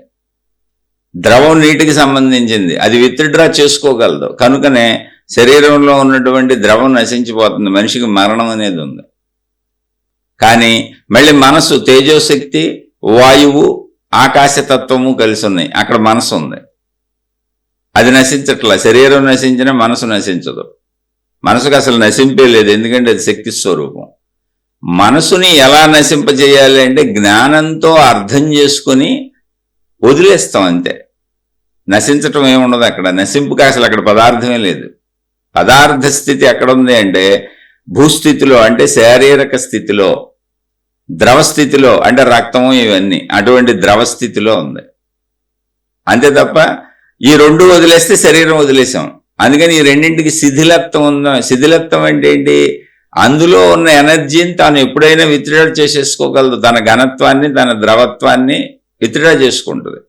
ద్రవం నీటికి సంబంధించింది. అది విత్డ్రా చేసుకోగలదు కనుకనే శరీరంలో ఉన్నటువంటి ద్రవం నశించిపోతుంది. మనిషికి మరణం అనేది ఉంది. కానీ మళ్ళీ మనసు, తేజోశక్తి, వాయువు, ఆకాశతత్వము కలిసి ఉన్నాయి. అక్కడ మనసు ఉంది, అది నశించట్లా. శరీరం నశించినా మనసు నశించదు. మనసుకు అసలు నశింపే లేదు, ఎందుకంటే అది శక్తి స్వరూపం. మనసుని ఎలా నశింపజేయాలి అంటే జ్ఞానంతో అర్థం చేసుకుని వదిలేస్తాం అంతే. నశించటం ఏముండదు అక్కడ. నశింపుకి అసలు అక్కడ పదార్థమే లేదు. పదార్థ స్థితి ఎక్కడుంది అంటే భూస్థితిలో, అంటే శారీరక స్థితిలో, ద్రవస్థితిలో, అంటే రక్తము ఇవన్నీ అటువంటి ద్రవస్థితిలో ఉంది అంతే తప్ప ఈ 2 వదిలేస్తే శరీరం వదిలేసాం. అందుకని ఈ రెండింటికి శిథిలత్వం ఉందా. శిథిలత్వం అంటే ఏంటి, అందులో ఉన్న ఎనర్జీని తాను ఎప్పుడైనా విత్డ్రా చేసేసుకోగలదు. తన ఘనత్వాన్ని, తన ద్రవత్వాన్ని విత్డ్రా చేసుకుంటుంది.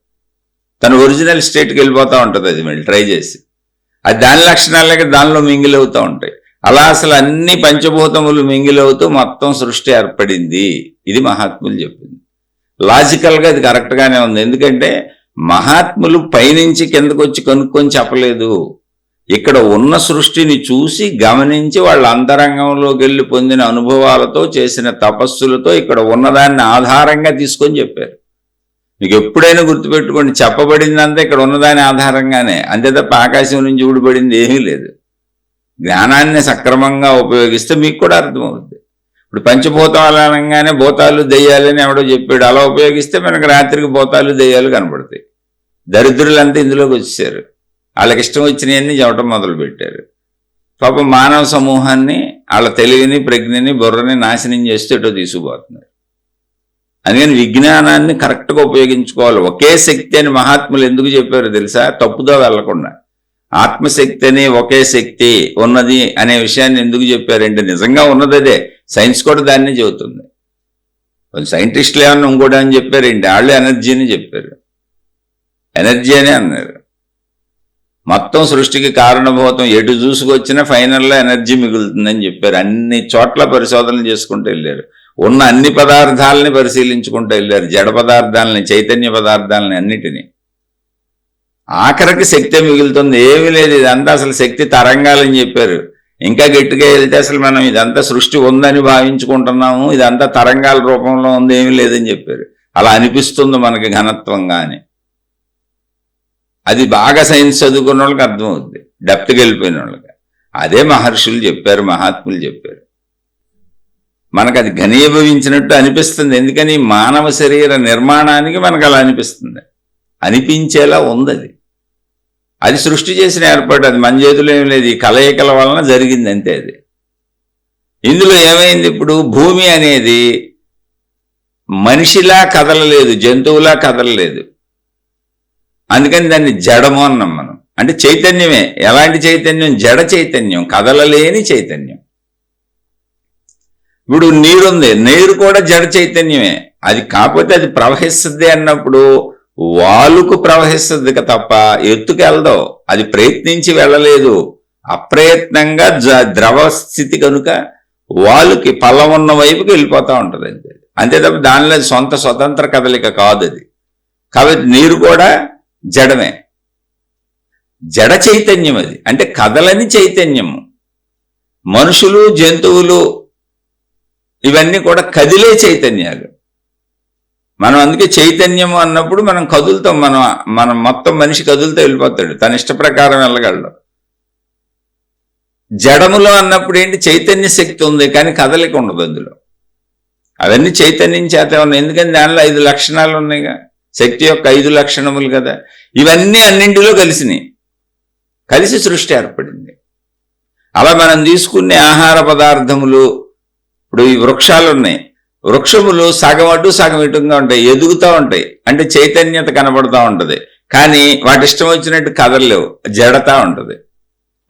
తన ఒరిజినల్ స్టేట్కి వెళ్ళిపోతూ ఉంటుంది. అది మళ్ళీ ట్రై చేసి అది దాని లక్షణాలకి దానిలో మింగిల్ అవుతూ ఉంటాయి. అలా అసలు అన్ని పంచభూతములు మింగిలవుతూ మొత్తం సృష్టి ఏర్పడింది. ఇది మహాత్ములు చెప్పింది. లాజికల్గా అది కరెక్ట్గానే ఉంది. ఎందుకంటే మహాత్ములు పైనుంచి కిందకు వచ్చి కనుక్కొని చెప్పలేదు. ఇక్కడ ఉన్న సృష్టిని చూసి గమనించి వాళ్ళ అంతరంగంలోకి వెళ్ళి పొందిన అనుభవాలతో చేసిన తపస్సులతో ఇక్కడ ఉన్నదాన్ని ఆధారంగా తీసుకొని చెప్పారు. మీకు ఎప్పుడైనా గుర్తుపెట్టుకోండి, చెప్పబడిందంతా ఇక్కడ ఉన్నదాని ఆధారంగానే, అంతే తప్ప ఆకాశం నుంచి ఊడిపడింది ఏమీ లేదు. జ్ఞానాన్ని సక్రమంగా ఉపయోగిస్తే మీకు కూడా అర్థమవుతుంది. ఇప్పుడు పంచభూతాలు అనగానే భూతాలు దెయ్యాలని ఎవడో చెప్పాడు, అలా ఉపయోగిస్తే మనకు రాత్రికి భూతాలు దెయ్యాలు కనపడతాయి. దరిద్రులంతా ఇందులోకి వచ్చేసారు, వాళ్ళకి ఇష్టం వచ్చినవన్నీ చెప్పడం మొదలుపెట్టారు. పాపం మానవ సమూహాన్ని, వాళ్ళ తెలివిని, ప్రజ్ఞని, బుర్రని నాశనం చేస్తూ ఎటో తీసుకుపోతున్నారు. అందుకని విజ్ఞానాన్ని కరెక్ట్గా ఉపయోగించుకోవాలి. ఒకే శక్తి అని మహాత్ములు ఎందుకు చెప్పారు తెలుసా? తప్పుదో వెళ్లకుండా. ఆత్మశక్తి అని ఒకే శక్తి ఉన్నది అనే విషయాన్ని ఎందుకు చెప్పారంటే నిజంగా ఉన్నది అదే. సైన్స్ కూడా దాన్నే చెబుతుంది. సైంటిస్టులు ఏమన్నా ఇంకోటి అని చెప్పారండి, వాళ్ళు ఎనర్జీని చెప్పారు, ఎనర్జీ అని అన్నారు. మొత్తం సృష్టికి కారణభూతం ఎటు చూసుకొచ్చినా ఫైనల్లో ఎనర్జీ మిగులుతుందని చెప్పారు. అన్ని చోట్ల పరిశోధనలు చేసుకుంటూ వెళ్ళారు. ఉన్న అన్ని పదార్థాలని పరిశీలించుకుంటూ వెళ్ళారు, జడ పదార్థాలని, చైతన్య పదార్థాలని, అన్నిటినీ. ఆఖరికి శక్తి మిగులుతుంది, ఏమీ లేదు, ఇదంతా అసలు శక్తి తరంగాలని చెప్పారు. ఇంకా గట్టిగా వెళ్తే అసలు మనం ఇదంతా సృష్టి ఉందని భావించుకుంటున్నాము, ఇదంతా తరంగాల రూపంలో ఉంది, ఏమీ లేదని చెప్పారు. అలా అనిపిస్తుంది మనకి ఘనత్వంగా అని. అది బాగా సైన్స్ చదువుకున్న వాళ్ళకి అర్థమవుద్ది, డెప్త్కి వెళ్ళిపోయిన వాళ్ళకి. అదే మహర్షులు చెప్పారు, మహాత్ములు చెప్పారు. మనకు అది ఘనీభవించినట్టు అనిపిస్తుంది. ఎందుకని మానవ శరీర నిర్మాణానికి మనకు అలా అనిపిస్తుంది, అనిపించేలా ఉంది. అది సృష్టి చేసిన ఏర్పాటు, అది మన చేతులు ఏం లేదు, ఈ కలయికల వలన జరిగింది అంతే. అది ఇందులో ఏమైంది, ఇప్పుడు భూమి అనేది మనిషిలా కదలలేదు, జంతువులా కదలలేదు. అందుకని దాన్ని జడము అన్నాం మనం. అంటే చైతన్యమే. ఎలాంటి చైతన్యం? జడ చైతన్యం, కదలలేని చైతన్యం. ఇప్పుడు నీరుంది, నీరు కూడా జడ చైతన్యమే. అది కాకపోతే అది ప్రవహిస్తుంది అన్నప్పుడు వాలుకు ప్రవహిస్తుంది తప్ప ఎత్తుకు వెళ్దాం. అది ప్రయత్నించి వెళ్ళలేదు, అప్రయత్నంగా ద్రవ స్థితి కనుక వాలుకి పల్లం ఉన్న వైపుకి వెళ్ళిపోతూ ఉంటుంది అంతే. అంతే తప్ప దానిలో సొంత స్వతంత్ర కదలిక కాదు అది. కాబట్టి నీరు కూడా జడమే, జడ చైతన్యం అది. అంటే కదలని చైతన్యము. మనుషులు, జంతువులు ఇవన్నీ కూడా కదిలే చైతన్యాలు. మనం అందుకే చైతన్యము అన్నప్పుడు మనం కదులుతాం. మనం మొత్తం మనిషి కదులుతూ వెళ్ళిపోతాడు, తన ఇష్ట ప్రకారం వెళ్ళగలడు. జడములో అన్నప్పుడు ఏంటి? చైతన్య శక్తి ఉంది కానీ కదలిక ఉండదు అందులో. అవన్నీ చైతన్యం చేత ఉన్నాయి. ఎందుకని దానిలో 5 లక్షణాలు ఉన్నాయిగా, శక్తి యొక్క 5 లక్షణములు కదా. ఇవన్నీ అన్నింటిలో కలిసి సృష్టి ఏర్పడింది. అలా మనం తీసుకునే ఆహార పదార్థములు, ఇప్పుడు ఈ వృక్షాలు ఉన్నాయి, వృక్షములు సగం అటు సగం ఇటుగా ఉంటాయి, ఎదుగుతూ ఉంటాయి. అంటే చైతన్యత కనబడుతూ ఉంటుంది, కానీ వాటి ఇష్టం వచ్చినట్టు కదలలేవు, జడత ఉంటుంది.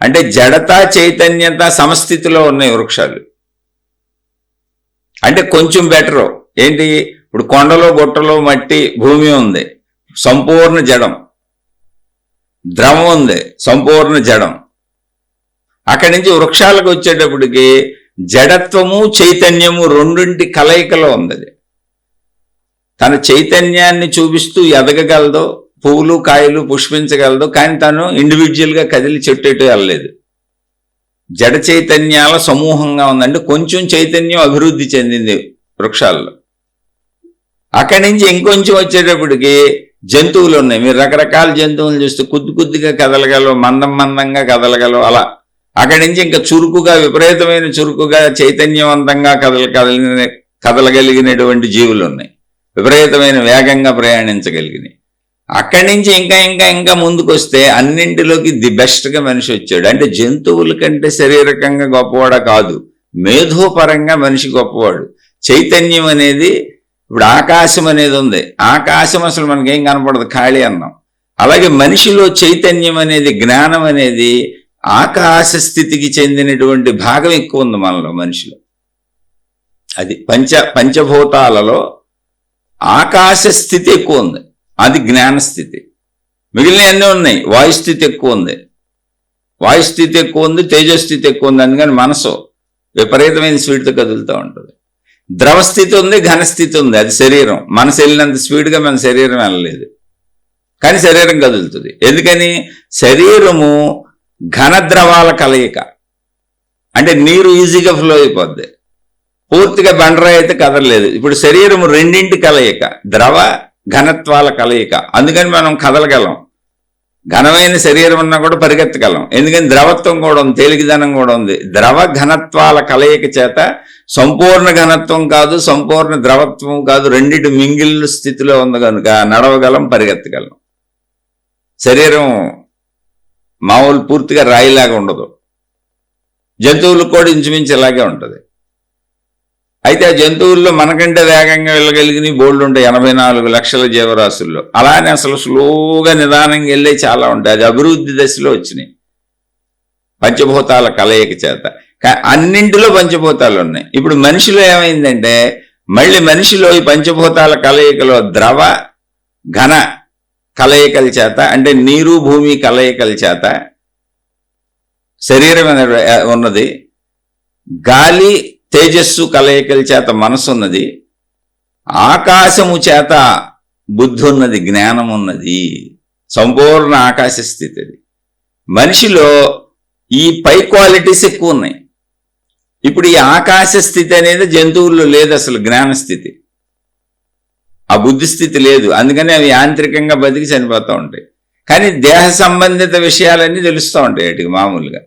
అంటే జడత చైతన్యత సమస్థితిలో ఉన్నాయి వృక్షాలు. అంటే కొంచెం బెటరు ఏంటి? ఇప్పుడు కొండలో, గుట్టలో మట్టి, భూమి ఉంది, సంపూర్ణ జడం. ద్రవం ఉంది, సంపూర్ణ జడం. అక్కడి నుంచి వృక్షాలకు వచ్చేటప్పటికి జడత్వము, చైతన్యము రెండింటి కలయికలో ఉంది. తన చైతన్యాన్ని చూపిస్తూ ఎదగగలదు, పువ్వులు కాయలు పుష్పించగలదు, కానీ తను ఇండివిజువల్గా కదిలి చెట్టు వెళ్ళలేదు. జడ చైతన్యాల సమూహంగా ఉందంటే కొంచెం చైతన్యం అభివృద్ధి చెందింది వృక్షాల్లో. అక్కడి నుంచి ఇంకొంచెం వచ్చేటప్పటికి జంతువులు ఉన్నాయి. మీరు రకరకాల జంతువులు చూస్తే కొద్దిగా కదలగలవు, మందంగా కదలగలవు. అలా అక్కడి నుంచి ఇంకా చురుకుగా, విపరీతమైన చురుకుగా, చైతన్యవంతంగా కదలగలిగినటువంటి జీవులు ఉన్నాయి, విపరీతమైన వేగంగా ప్రయాణించగలిగినాయి. అక్కడి నుంచి ఇంకా ముందుకు వస్తే అన్నింటిలోకి ది బెస్ట్గా మనిషి వచ్చాడు. అంటే జంతువుల కంటే శారీరకంగా గొప్పవాడా కాదు, మేధోపరంగా మనిషి గొప్పవాడు. చైతన్యం అనేది, ఇప్పుడు ఆకాశం అనేది ఉంది, ఆకాశం అసలు మనకేం కనపడదు, ఖాళీ అన్నాం. అలాగే మనిషిలో చైతన్యం అనేది, జ్ఞానం అనేది ఆకాశ స్థితికి చెందినటువంటి భాగం ఎక్కువ ఉంది మనలో, మనిషిలో. అది పంచభూతాలలో ఆకాశ స్థితి ఎక్కువ ఉంది, అది జ్ఞానస్థితి. మిగిలిన అన్నీ ఉన్నాయి. వాయుస్థితి ఎక్కువ ఉంది, తేజస్థితి ఎక్కువ ఉంది. అందుకని మనసు విపరీతమైన స్పీడ్తో కదులుతూ ఉంటుంది. ద్రవస్థితి ఉంది, ఘనస్థితి ఉంది. అది శరీరం. మనసు వెళ్ళినంత స్పీడ్గా మన శరీరం వెళ్ళలేదు, కానీ శరీరం కదులుతుంది. ఎందుకని? శరీరము ఘన ద్రవాల కలయిక. అంటే నీరు ఈజీగా ఫ్లో అయిపోద్ది, పూర్తిగా బండరాయి అయితే కదలలేదు. ఇప్పుడు శరీరము రెండింటి కలయిక, ద్రవ ఘనత్వాల కలయిక. అందుకని మనం కదలగలం. ఘనమైన శరీరం ఉన్నా కూడా పరిగెత్తగలం, ఎందుకని ద్రవత్వం కూడా ఉంది, తేలికదనం కూడా ఉంది. ద్రవ ఘనత్వాల కలయిక చేత సంపూర్ణ ఘనత్వం కాదు, సంపూర్ణ ద్రవత్వం కాదు, రెండింటి మింగిల్ స్థితిలో ఉంది కనుక నడవగలం, పరిగెత్తగలం. శరీరం మామూలు పూర్తిగా రాయిలాగా ఉండదు. జంతువులకు కూడా ఇంచుమించు ఇలాగే ఉంటుంది. అయితే ఆ జంతువుల్లో మనకంటే వేగంగా వెళ్ళగలిగిన బోల్డ్ ఉంటాయి, 84 లక్షల జీవరాశుల్లో. అలానే అసలు స్లోగా నిదానంగా వెళ్ళే చాలా ఉంటాయి. అది అభివృద్ధి దశలో వచ్చినాయి పంచభూతాల కలయిక చేత. అన్నింటిలో పంచభూతాలు ఉన్నాయి. ఇప్పుడు మనిషిలో ఏమైందంటే, మళ్ళీ మనిషిలో ఈ పంచభూతాల కలయికలో ద్రవ ఘన కలయికల చేత, అంటే నీరు భూమి కలయికల చేత శరీరం ఉన్నది, గాలి తేజస్సు కలయికల చేత మనసు ఉన్నది, ఆకాశము చేత బుద్ధి ఉన్నది, జ్ఞానం ఉన్నది. సంపూర్ణ ఆకాశ స్థితి అది. మనిషిలో ఈ పై క్వాలిటీస్ ఎక్కువ ఉన్నాయి. ఇప్పుడు ఈ ఆకాశ స్థితి అనేది జంతువుల్లో లేదు అసలు, జ్ఞాన స్థితి. ఆ బుద్ధి స్థితి లేదు. అందుకని అవి యాంత్రికంగా బతికి చనిపోతూ ఉంటాయి. కానీ దేహ సంబంధిత విషయాలన్నీ తెలుస్తూ ఉంటాయి వాటికి మామూలుగా.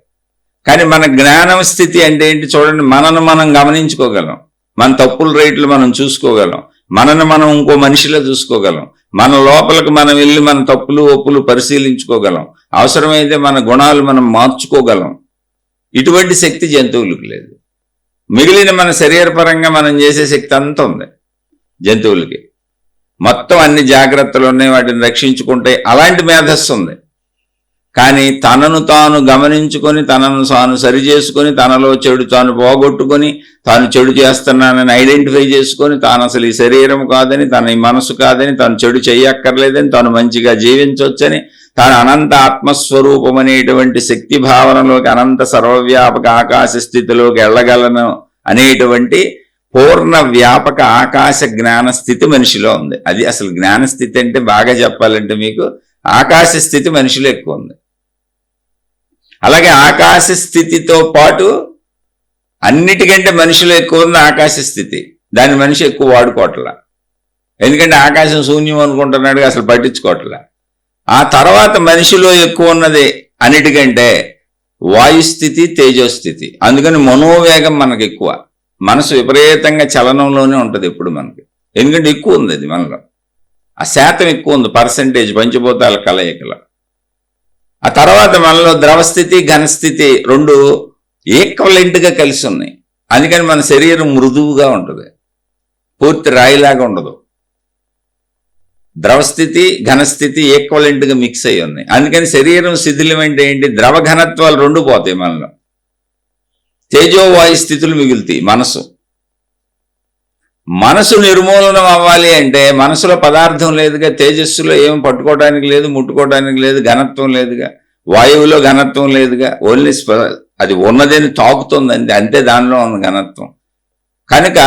కానీ మన జ్ఞానం స్థితి అంటే ఏంటి చూడండి, మనను మనం గమనించుకోగలం, మన తప్పుల రేట్లు మనం చూసుకోగలం, మనను మనం ఇంకో మనిషిలో చూసుకోగలం, మన లోపలికి మనం వెళ్ళి మన తప్పులు ఒప్పులు పరిశీలించుకోగలం, అవసరమైతే మన గుణాలు మనం మార్చుకోగలం. ఇటువంటి శక్తి జంతువులకు లేదు. మిగిలిన మన శరీరపరంగా మనం చేసే శక్తి అంతా ఉంది జంతువులకి. మొత్తం అన్ని జాగ్రత్తలు ఉన్నాయి, వాటిని రక్షించుకుంటే అలాంటి మేధస్సు ఉంది. కానీ తనను తాను గమనించుకొని, తనను తాను సరి చేసుకొని, తనలో చెడు తాను పోగొట్టుకొని, తాను చెడు చేస్తున్నానని ఐడెంటిఫై చేసుకొని, తాను అసలు ఈ శరీరం కాదని, తన ఈ మనసు కాదని, తాను చెడు చెయ్యక్కర్లేదని, తాను మంచిగా జీవించవచ్చని, తాను అనంత ఆత్మస్వరూపం అనేటువంటి శక్తి భావనలోకి, అనంత సర్వవ్యాపక ఆకాశ స్థితిలోకి వెళ్ళగలను అనేటువంటి పూర్ణ వ్యాపక ఆకాశ జ్ఞాన స్థితి మనిషిలో ఉంది. అది అసలు జ్ఞాన స్థితి అంటే బాగా చెప్పాలంటే మీకు ఆకాశ స్థితి మనిషిలో ఎక్కువ ఉంది. అలాగే ఆకాశ స్థితితో పాటు అన్నిటికంటే మనిషిలో ఎక్కువ ఉంది ఆకాశ స్థితి. దాన్ని మనిషి ఎక్కువ వాడుకోవట్లా, ఎందుకంటే ఆకాశం శూన్యం అనుకుంటున్నాడు, అసలు పట్టించుకోవట్లా. ఆ తర్వాత మనిషిలో ఎక్కువ ఉన్నది అన్నిటికంటే వాయుస్థితి, తేజోస్థితి. అందుకని మనోవేగం మనకు ఎక్కువ. మనసు విపరీతంగా చలనంలోనే ఉంటుంది ఎప్పుడు మనకి, ఎందుకంటే ఎక్కువ ఉంది అది మనలో. ఆ శాతం ఎక్కువ ఉంది, పర్సంటేజ్ పంచభూతాల కలయికలో. ఆ తర్వాత మనలో ద్రవస్థితి, ఘనస్థితి రెండు ఈక్వలెంట్గా కలిసి ఉన్నాయి. అందుకని మన శరీరం మృదువుగా ఉంటుంది, పూర్తి రాయిలాగా ఉండదు. ద్రవస్థితి, ఘనస్థితి ఈక్వలెంట్గా మిక్స్ అయ్యి ఉన్నాయి. అందుకని శరీరం శిథిలం అంటే ఏంటి, ద్రవ ఘనత్వాలు రెండు పోతాయి మనలో, తేజోవాయు స్థితులు మిగులుతాయి. మనసు నిర్మూలనం అవ్వాలి అంటే మనసులో పదార్థం లేదుగా, తేజస్సులో ఏం పట్టుకోవడానికి లేదు, ముట్టుకోవడానికి లేదు, ఘనత్వం లేదుగా, వాయువులో ఘనత్వం లేదుగా, ఓన్లీ అది ఉన్నదని తాకుతుంది అంతే, దానిలో ఉన్న ఘనత్వం. కనుక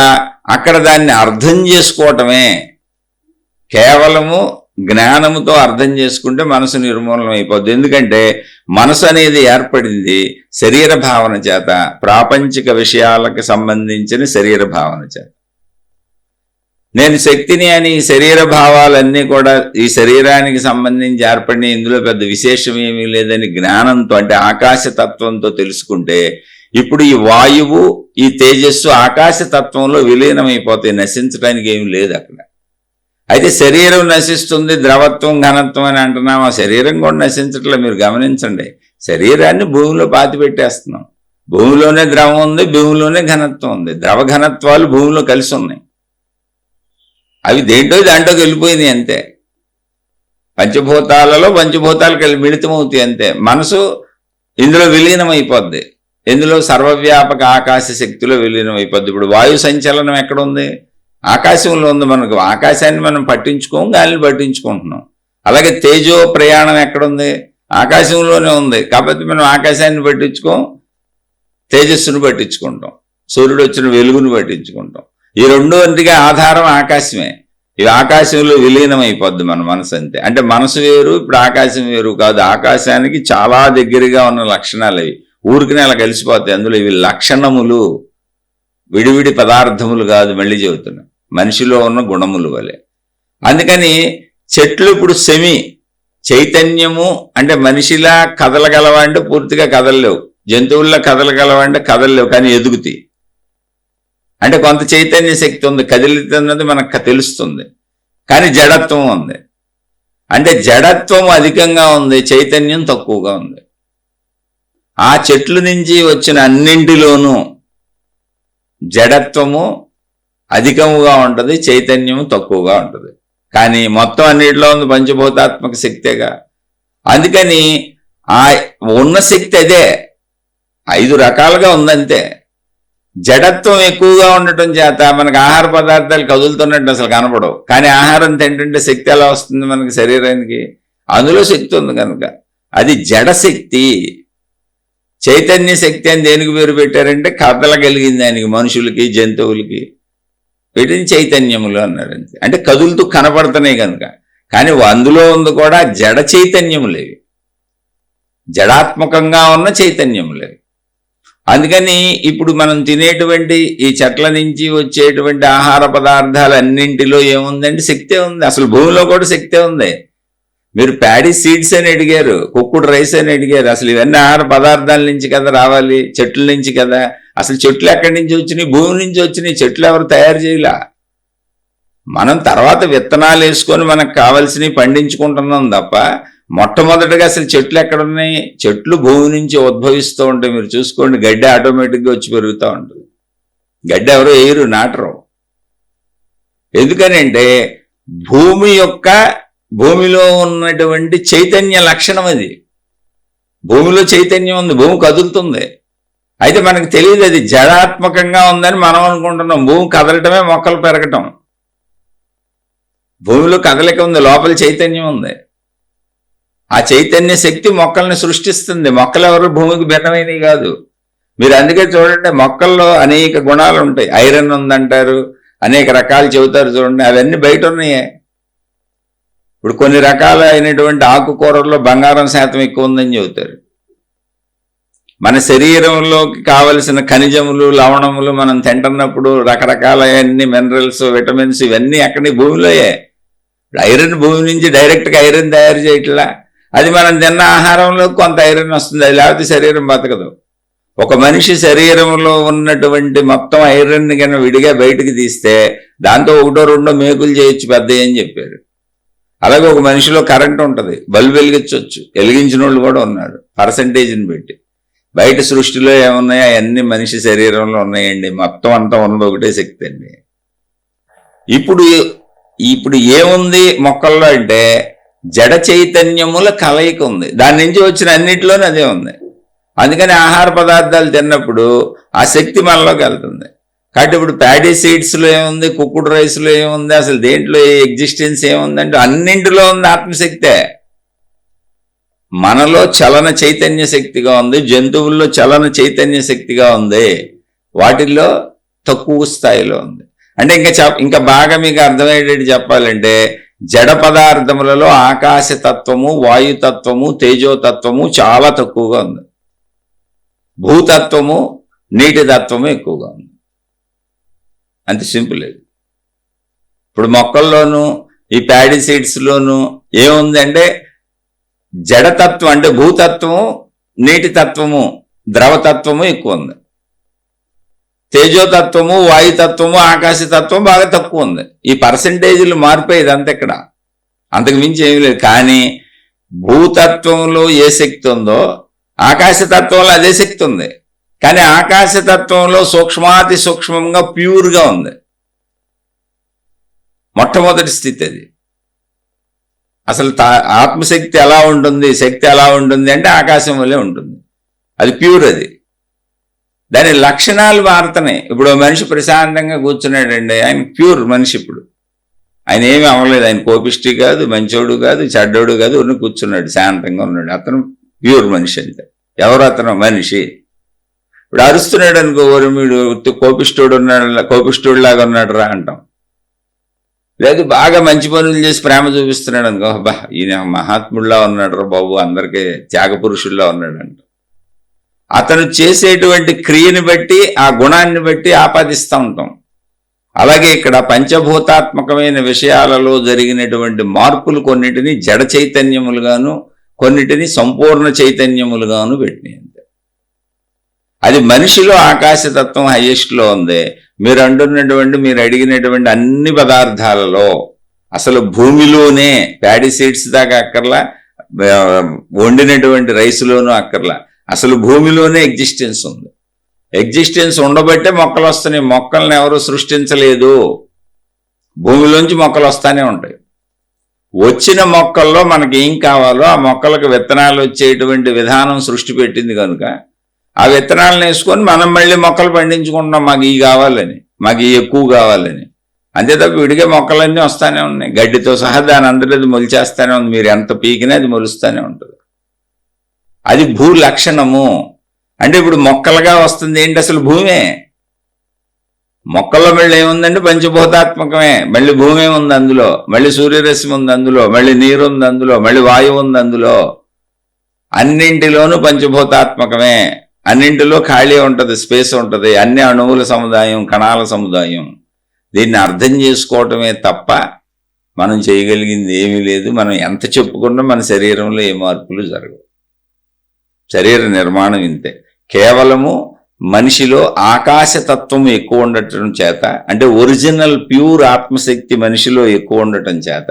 అక్కడ దాన్ని అర్థం చేసుకోవటమే, కేవలము జ్ఞానముతో అర్థం చేసుకుంటే మనసు నిర్మూలనం అయిపోద్ది. ఎందుకంటే మనసు అనేది ఏర్పడింది శరీర భావన చేత, ప్రాపంచిక విషయాలకు సంబంధించిన శరీర భావన చేత. నేను శక్తిని అని ఈ శరీర భావాలన్నీ కూడా ఈ శరీరానికి సంబంధించి ఏర్పడిన, ఇందులో పెద్ద విశేషం ఏమీ లేదని జ్ఞానంతో, అంటే ఆకాశతత్వంతో తెలుసుకుంటే, ఇప్పుడు ఈ వాయువు, ఈ తేజస్సు ఆకాశతత్వంలో విలీనమైపోతాయి, నశించడానికి ఏమి లేదు అక్కడ. అయితే శరీరం నశిస్తుంది, ద్రవత్వం ఘనత్వం అని అంటున్నాం. ఆ శరీరం కూడా నశించట్లే, మీరు గమనించండి. శరీరాన్ని భూమిలో పాతి పెట్టేస్తున్నాం. భూమిలోనే ద్రవం ఉంది, భూమిలోనే ఘనత్వం ఉంది. ద్రవ ఘనత్వాలు భూమిలో కలిసి ఉన్నాయి, అవి దాంట్లోకి వెళ్ళిపోయినాయి అంతే. పంచభూతాలలో పంచభూతాలు మిళితమవుతాయి అంతే. మనసు ఇందులో విలీనం అయిపోద్ది, ఇందులో సర్వవ్యాపక ఆకాశ శక్తిలో విలీనం అయిపోద్ది. ఇప్పుడు వాయు సంచలనం ఎక్కడ ఉంది, ఆకాశంలో ఉంది. మనకు ఆకాశాన్ని మనం పట్టించుకోం, గాలిని పట్టించుకుంటున్నాం. అలాగే తేజో ప్రయాణం ఎక్కడుంది, ఆకాశంలోనే ఉంది. కాబట్టి మనం ఆకాశాన్ని పట్టించుకోం, తేజస్సును పట్టించుకుంటాం, సూర్యుడు వచ్చిన వెలుగును పట్టించుకుంటాం. ఈ రెండోంటిగా ఆధారం ఆకాశమే. ఈ ఆకాశంలో విలీనమైపోద్ది మన మనసు అంతే. అంటే మనసు వేరు, ఇప్పుడు ఆకాశం వేరు కాదు. ఆకాశానికి చాలా దగ్గరగా ఉన్న లక్షణాలు అవి, ఊరికినే అలా కలిసిపోతాయి. అందులో ఇవి లక్షణములు, విడివిడి పదార్థములు కాదు. మళ్ళీ చెబుతున్నా, మనిషిలో ఉన్న గుణములు వలె. అందుకని చెట్లు ఇప్పుడు చైతన్యము అంటే మనిషిలా కదలగలవా అంటే పూర్తిగా కదలలేవు, జంతువుల్లో కదలగలవా అంటే కదలలేవు, కానీ ఎదుగుతాయి. అంటే కొంత చైతన్య శక్తి ఉంది, కదిలితున్నది మనకు తెలుస్తుంది, కానీ జడత్వం ఉంది. అంటే జడత్వం అధికంగా ఉంది, చైతన్యం తక్కువగా ఉంది. ఆ చెట్లు నుంచి వచ్చిన అన్నింటిలోనూ జడత్వము అధికముగా ఉంటుంది, చైతన్యము తక్కువగా ఉంటుంది. కానీ మొత్తం అన్నిటిలో ఉంది పంచభూతాత్మక శక్తిగా. అందుకని ఆ ఉన్న శక్తి అదే, 5 రకాలుగా ఉందంతే. జడత్వం ఎక్కువగా ఉండటం చేత మనకు ఆహార పదార్థాలు కదులుతున్నట్టు అసలు కనపడవు, కానీ ఆహారం తింటుంటే శక్తి ఎలా వస్తుంది మనకి శరీరానికి? అందులో శక్తి ఉంది కనుక అది జడశక్తి. చైతన్య శక్తి అని దేనికి పేరు పెట్టారంటే కదలగలిగింది దానికి, మనుషులకి జంతువులకి వీటిని చైతన్యములు అన్నారు. అంటే కదులుతూ కనపడుతున్నాయి కనుక. కానీ అందులో ఉంది కూడా జడ చైతన్యములేవి, జడాత్మకంగా ఉన్న చైతన్యములేవి. అందుకని ఇప్పుడు మనం తినేటువంటి ఈ చెట్ల నుంచి వచ్చేటువంటి ఆహార పదార్థాలన్నింటిలో ఏముందంటే శక్తే ఉంది. అసలు భూమిలో కూడా శక్తే ఉంది. మీరు ప్యాడీ సీడ్స్ అని అడిగారు, కుక్కుడు రైస్ అని అడిగారు. అసలు ఇవన్నీ ఆహార పదార్థాల నుంచి కదా రావాలి, చెట్ల నుంచి కదా. అసలు చెట్లు ఎక్కడి నుంచి వచ్చినాయి? భూమి నుంచి వచ్చినాయి. చెట్లు ఎవరు తయారు చేయలే. మనం తర్వాత విత్తనాలు వేసుకొని మనకు కావాల్సినవి పండించుకుంటున్నాం తప్ప మొట్టమొదటిగా అసలు చెట్లు ఎక్కడున్నాయి? చెట్లు భూమి నుంచి ఉద్భవిస్తూ ఉంటాయి. మీరు చూసుకోండి, గడ్డి ఆటోమేటిక్గా వచ్చి పెరుగుతూ ఉంటుంది. గడ్డి ఎవరో వేయరు, నాటరు. ఎందుకనంటే భూమిలో ఉన్నటువంటి చైతన్య లక్షణం అది. భూమిలో చైతన్యం ఉంది, భూమి కదులుతుంది. అయితే మనకు తెలియదు అది జడాత్మకంగా ఉందని మనం అనుకుంటున్నాం. భూమి కదలటమే మొక్కలు పెరగటం. భూమిలో కదలిక ఉంది, లోపల చైతన్యం ఉంది. ఆ చైతన్య శక్తి మొక్కల్ని సృష్టిస్తుంది. మొక్కలు ఎవరు భూమికి భిన్నమైనవి కాదు. మీరు అందుకే చూడండి, మొక్కల్లో అనేక గుణాలు ఉంటాయి. ఐరన్ ఉందంటారు, అనేక రకాలు చెబుతారు చూడండి, అవన్నీ బయట ఉన్నాయే. ఇప్పుడు కొన్ని రకాలైనటువంటి ఆకుకూరల్లో బంగారం శాతం ఎక్కువ ఉందని చెబుతారు. మన శరీరంలోకి కావలసిన ఖనిజములు, లవణములు మనం తింటున్నప్పుడు రకరకాలన్నీ మినరల్స్, విటమిన్స్ ఇవన్నీ అక్కడి భూమిలోయే. ఐరన్ భూమి నుంచి డైరెక్ట్గా ఐరన్ తయారు చేయట్లా. అది మనం తిన్న ఆహారంలో కొంత ఐరన్ వస్తుంది, అది లేకపోతే శరీరం బతకదు. ఒక మనిషి శరీరంలో ఉన్నటువంటి మొత్తం ఐరన్ని కన్నా విడిగా బయటకు తీస్తే దాంతో 1-2 మేకులు చేయొచ్చు పెద్దవి అని చెప్పారు. అలాగే ఒక మనిషిలో కరెంట్ ఉంటుంది, బల్బు వెలిగించవచ్చు, వెలిగించిన వాళ్ళు కూడా ఉన్నారు పర్సంటేజ్ని పెట్టి. బయట సృష్టిలో ఏమున్నాయో అవన్నీ మనిషి శరీరంలో ఉన్నాయండి. మొత్తం అంతా ఉన్నది ఒకటే శక్తి అండి. ఇప్పుడు ఏముంది మొక్కల్లో అంటే జడ చైతన్యముల కలయిక ఉంది. దాని నుంచి వచ్చిన అన్నింటిలోనే అదే ఉంది. అందుకని ఆహార పదార్థాలు తిన్నప్పుడు ఆ శక్తి మనలోకి వెళ్తుంది. కాబట్టి ఇప్పుడు ప్యాడీ సీడ్స్లో ఏముంది, కుక్కుడు రైస్లో ఏముంది, అసలు దేంట్లో ఎగ్జిస్టెన్స్ ఏముందంటే అన్నింటిలో ఉంది ఆత్మశక్తే. మనలో చలన చైతన్య శక్తిగా ఉంది, జంతువుల్లో చలన చైతన్య శక్తిగా ఉంది, వాటిల్లో తక్కువ స్థాయిలో ఉంది. అంటే ఇంకా బాగా మీకు అర్థమయ్యేటట్టు చెప్పాలంటే జడ పదార్థములలో ఆకాశతత్వము, వాయుతత్వము, తేజోతత్వము చాలా తక్కువగా ఉంది. భూతత్వము, నీటి తత్వము ఎక్కువగా ఉంది. అంత సింపుల్. ఇప్పుడు మొక్కల్లోనూ ఈ ప్యాడీ సీడ్స్లోనూ ఏముందంటే జడతత్వం అంటే భూతత్వము, నీటి తత్వము, ద్రవతత్వము ఎక్కువ ఉంది. తేజోతత్వము, వాయుతత్వము, ఆకాశతత్వం బాగా తక్కువ ఉంది. ఈ పర్సంటేజీలు మారిపోయేది అంత, ఇక్కడ అంతకు మించి ఏమీ లేదు. కానీ భూతత్వంలో ఏ శక్తి ఉందో ఆకాశతత్వంలో అదే శక్తి ఉంది. కానీ ఆకాశతత్వంలో సూక్ష్మాతి సూక్ష్మంగా ప్యూర్గా ఉంది. మొట్టమొదటి స్థితి అది. అసలు ఆత్మశక్తి ఎలా ఉంటుంది, శక్తి ఎలా ఉంటుంది అంటే ఆకాశం వల్లే ఉంటుంది. అది ప్యూర్. అది దాని లక్షణాలు మారుతున్నాయి. ఇప్పుడు మనిషి ప్రశాంతంగా కూర్చున్నాడండి, ఆయన ప్యూర్ మనిషి. ఇప్పుడు ఆయన ఏమీ అవ్వలేదు, ఆయన కోపిష్టి కాదు, మంచోడు కాదు, చెడ్డోడు కాదు, ఉన్న కూర్చున్నాడు, శాంతంగా ఉన్నాడు. అతను ప్యూర్ మనిషి. అంతే. ఎవరు అతను? మనిషి. ఇప్పుడు అరుస్తున్నాడు అనుకో, వీడు కోపిష్ఠుడిలాగా ఉన్నాడు రా అంటాం. లేదు బాగా మంచి పనులు చేసి ప్రేమ చూపిస్తున్నాడు అనుకో, బా ఈయన మహాత్ముడిలా ఉన్నాడు రా బాబు, అందరికీ త్యాగపురుషుల్లా ఉన్నాడు అంట. అతను చేసేటువంటి క్రియని బట్టి, ఆ గుణాన్ని బట్టి ఆపాదిస్తూ ఉంటాం. అలాగే ఇక్కడ పంచభూతాత్మకమైన విషయాలలో జరిగినటువంటి మార్పులు కొన్నిటిని జడ చైతన్యములుగాను, కొన్నిటిని సంపూర్ణ చైతన్యములుగాను పెట్టినాయి. అది మనిషిలో ఆకాశతత్వం హైయెస్ట్లో ఉంది. మీరు అడిగినటువంటి అన్ని పదార్థాలలో అసలు భూమిలోనే ప్యాడీ సీడ్స్ దాకా అక్కర్లా, వండినటువంటి రైస్లోనూ అక్కర్లా, అసలు భూమిలోనే ఎగ్జిస్టెన్స్ ఉంది. ఎగ్జిస్టెన్స్ ఉండబట్టే మొక్కలు వస్తున్నాయి. మొక్కల్ని ఎవరు సృష్టించలేదు, భూమిలోంచి మొక్కలు వస్తానే ఉంటాయి. వచ్చిన మొక్కల్లో మనకి ఏం కావాలో ఆ మొక్కలకు విత్తనాలు వచ్చేటువంటి విధానం సృష్టి పెట్టింది కనుక ఆ విత్తనాలను వేసుకొని మనం మళ్ళీ మొక్కలు పండించుకుంటున్నాం. మాకు ఈ కావాలని, మాకు ఈ ఎక్కువ కావాలని. అంతే తప్ప విడిగే మొక్కలన్నీ వస్తానే ఉన్నాయి, గడ్డితో సహా దాని అందరిది మొలిచేస్తానే ఉంది. మీరు ఎంత పీకినా అది మొలుస్తానే ఉంటుంది. అది భూ లక్షణము. అంటే ఇప్పుడు మొక్కలుగా వస్తుంది ఏంటి, అసలు భూమే. మొక్కల్లో మళ్ళీ ఏముందంటే పంచభూతాత్మకమే. మళ్ళీ భూమి ఉంది అందులో, మళ్ళీ సూర్యరశ్మి ఉంది అందులో, మళ్ళీ నీరు ఉంది అందులో, మళ్ళీ వాయువు ఉంది అందులో. అన్నింటిలోనూ పంచభూతాత్మకమే. అన్నింటిలో ఖాళీ ఉంటుంది, స్పేస్ ఉంటుంది. అన్ని అణువుల సముదాయం, కణాల సముదాయం. దీన్ని అర్థం చేసుకోవటమే తప్ప మనం చేయగలిగింది ఏమీ లేదు. మనం ఎంత చెప్పుకున్నా మన శరీరంలో ఏ మార్పులు జరగవు. శరీర నిర్మాణం ఇంతే. కేవలము మనిషిలో ఆకాశతత్వం ఎక్కువ ఉండటం చేత, అంటే ఒరిజినల్ ప్యూర్ ఆత్మశక్తి మనిషిలో ఎక్కువ ఉండటం చేత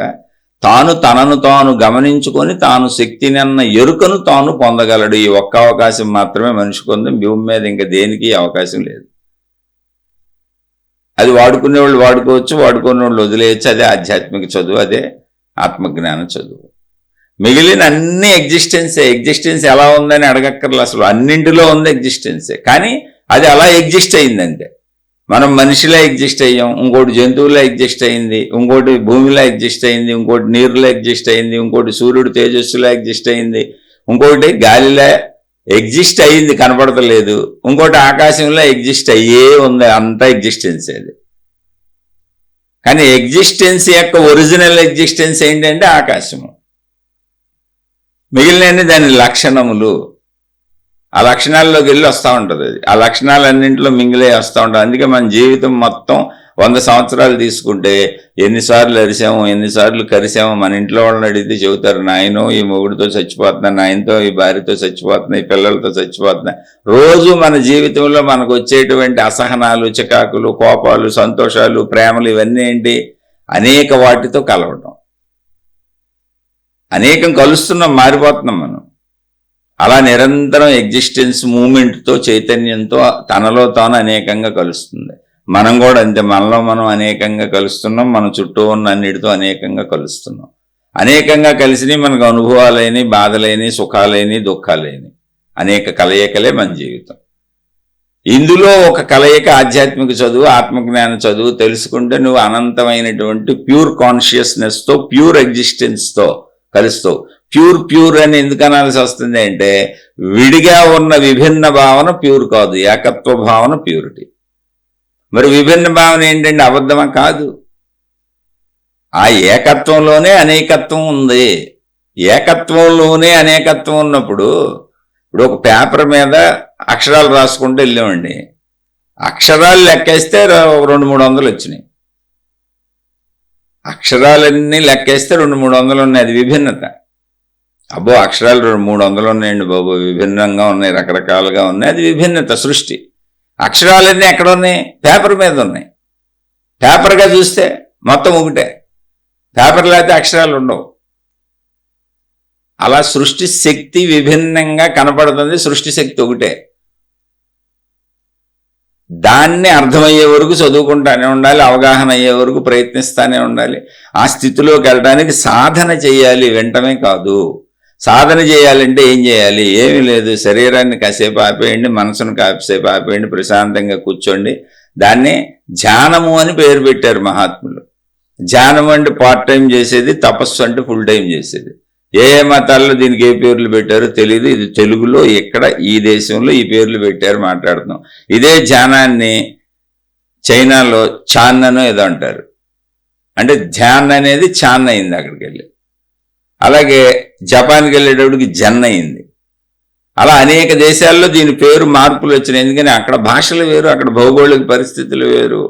తనను తాను గమనించుకొని తాను శక్తినన్న ఎరుకను తాను పొందగలడు. ఈ ఒక్క అవకాశం మాత్రమే మనిషికి ఉంది. భూమి మీద ఇంకా దేనికి అవకాశం లేదు. అది వాడుకునే వాళ్ళు వాడుకోవచ్చు, వాడుకునే వాళ్ళు వదిలేయచ్చు. అదే ఆధ్యాత్మిక చదువు, అదే ఆత్మజ్ఞాన చదువు. మిగిలిన అన్ని ఎగ్జిస్టెన్సే. ఎగ్జిస్టెన్స్ ఎలా ఉందని అడగక్కర్లు, అసలు అన్నింటిలో ఉంది ఎగ్జిస్టెన్సే. కానీ అది అలా ఎగ్జిస్ట్ అయిందంటే, మనం మనిషిలా ఎగ్జిస్ట్ అయ్యాం, ఇంకోటి జంతువులా ఎగ్జిస్ట్ అయింది, ఇంకోటి భూమిలో ఎగ్జిస్ట్ అయింది, ఇంకోటి నీరులో ఎగ్జిస్ట్ అయింది, ఇంకోటి సూర్యుడు తేజస్సులో ఎగ్జిస్ట్ అయింది, ఇంకోటి గాలిలో ఎగ్జిస్ట్ అయింది కనపడతలేదు, ఇంకోటి ఆకాశంలో ఎగ్జిస్ట్ అయ్యే ఉంది. అంతా ఎగ్జిస్టెన్స్ అది. కానీ ఎగ్జిస్టెన్స్ యొక్క ఒరిజినల్ ఎగ్జిస్టెన్స్ ఏంటంటే ఆకాశము. మిగిలినన్ని దాని లక్షణములు. ఆ లక్షణాల్లోకి వెళ్ళి వస్తూ ఉంటుంది అది. ఆ లక్షణాలన్నింటిలో మింగిలే వస్తూ ఉంటుంది. అందుకే మన జీవితం మొత్తం 100 సంవత్సరాలు తీసుకుంటే ఎన్నిసార్లు అరిసాము, ఎన్నిసార్లు కరిసాము. మన ఇంట్లో వాళ్ళని అడిగితే చెబుతారు, నాయనో ఈ మొగుడితో చచ్చిపోతున్నా, నాయనతో ఈ భార్యతో చచ్చిపోతున్నా, ఈ పిల్లలతో చచ్చిపోతున్నా. రోజు మన జీవితంలో మనకు వచ్చేటువంటి అసహనాలు, చికాకులు, కోపాలు, సంతోషాలు, ప్రేమలు ఇవన్నీ ఏంటి, అనేక వాటితో కలవటం. అనేకం కలుస్తున్నాం, మారిపోతున్నాం మనం. అలా నిరంతరం ఎగ్జిస్టెన్స్ మూమెంట్తో, చైతన్యంతో తనలో తాను అనేకంగా కలుస్తుంది. మనం కూడా అంతే. మనలో మనం అనేకంగా కలుస్తున్నాం, మన చుట్టూ ఉన్న అన్నిటితో అనేకంగా కలుస్తున్నాం. అనేకంగా కలిసి మనకు అనుభవాలైన, బాధలైన, సుఖాలైన, దుఃఖాలైన అనేక కలయికలే మన జీవితం. ఇందులో ఒక కలయిక ఆధ్యాత్మిక చదువు, ఆత్మజ్ఞాన చదువు తెలుసుకుంటే నువ్వు అనంతమైనటువంటి ప్యూర్ కాన్షియస్నెస్తో, ప్యూర్ ఎగ్జిస్టెన్స్తో కలుస్తావు. ప్యూర్ అని ఎందుకు అనాల్సి వస్తుంది అంటే, విడిగా ఉన్న విభిన్న భావన ప్యూర్ కాదు, ఏకత్వ భావన ప్యూరిటీ. మరి విభిన్న భావన ఏంటంటే అబద్ధమా? కాదు. ఆ ఏకత్వంలోనే అనేకత్వం ఉంది. ఏకత్వంలోనే అనేకత్వం ఉన్నప్పుడు, ఇప్పుడు ఒక పేపర్ మీద అక్షరాలు రాసుకుంటూ వెళ్ళామండి, అక్షరాలు లెక్కేస్తే 200-300 వచ్చినాయి. అక్షరాలన్నీ లెక్కేస్తే 200-300 ఉన్నాయి. అది విభిన్నత. అబ్బో అక్షరాలు 200-300 ఉన్నాయండి బాబు, విభిన్నంగా ఉన్నాయి, రకరకాలుగా ఉన్నాయి. అది విభిన్నత, సృష్టి. అక్షరాలన్నీ ఎక్కడ ఉన్నాయి? పేపర్ మీద ఉన్నాయి. పేపర్గా చూస్తే మొత్తం ఒకటే, పేపర్ లేకపోతే అక్షరాలు ఉండవు. అలా సృష్టి శక్తి విభిన్నంగా కనపడుతుంది. సృష్టి శక్తి ఒకటే. దాన్ని అర్థమయ్యే వరకు చదువుకుంటానే ఉండాలి, అవగాహన అయ్యే వరకు ప్రయత్నిస్తానే ఉండాలి. ఆ స్థితిలోకి వెళ్ళడానికి సాధన చేయాలి, వెంటనే కాదు. సాధన చేయాలంటే ఏం చేయాలి? ఏమీ లేదు. శరీరాన్ని కాసేపు ఆపేయండి, మనసును కాసేపు ఆపేయండి, ప్రశాంతంగా కూర్చోండి. దాన్ని ధ్యానము అని పేరు పెట్టారు మహాత్ములు. ధ్యానం అంటే పార్ట్ టైం చేసేది, తపస్సు అంటే ఫుల్ టైం చేసేది. ఏ ఏ మతాల్లో దీనికి ఏ పేర్లు పెట్టారో తెలియదు. ఇది తెలుగులో ఇక్కడ ఈ దేశంలో ఈ పేర్లు పెట్టారు మాట్లాడుతున్నాం. ఇదే ధ్యానాన్ని చైనాలో చాన్ అనో ఏదో అంటారు. అంటే ధ్యాన్ అనేది చాన్ అయింది అక్కడికి వెళ్ళి. అలాగే జపాన్కి వెళ్ళేటప్పటికి జన్ అయింది. అలా అనేక దేశాల్లో దీని పేరు మార్పులు వచ్చినాయి. ఎందుకని అక్కడ భాషలు వేరు, అక్కడ భౌగోళిక పరిస్థితులు వేరు,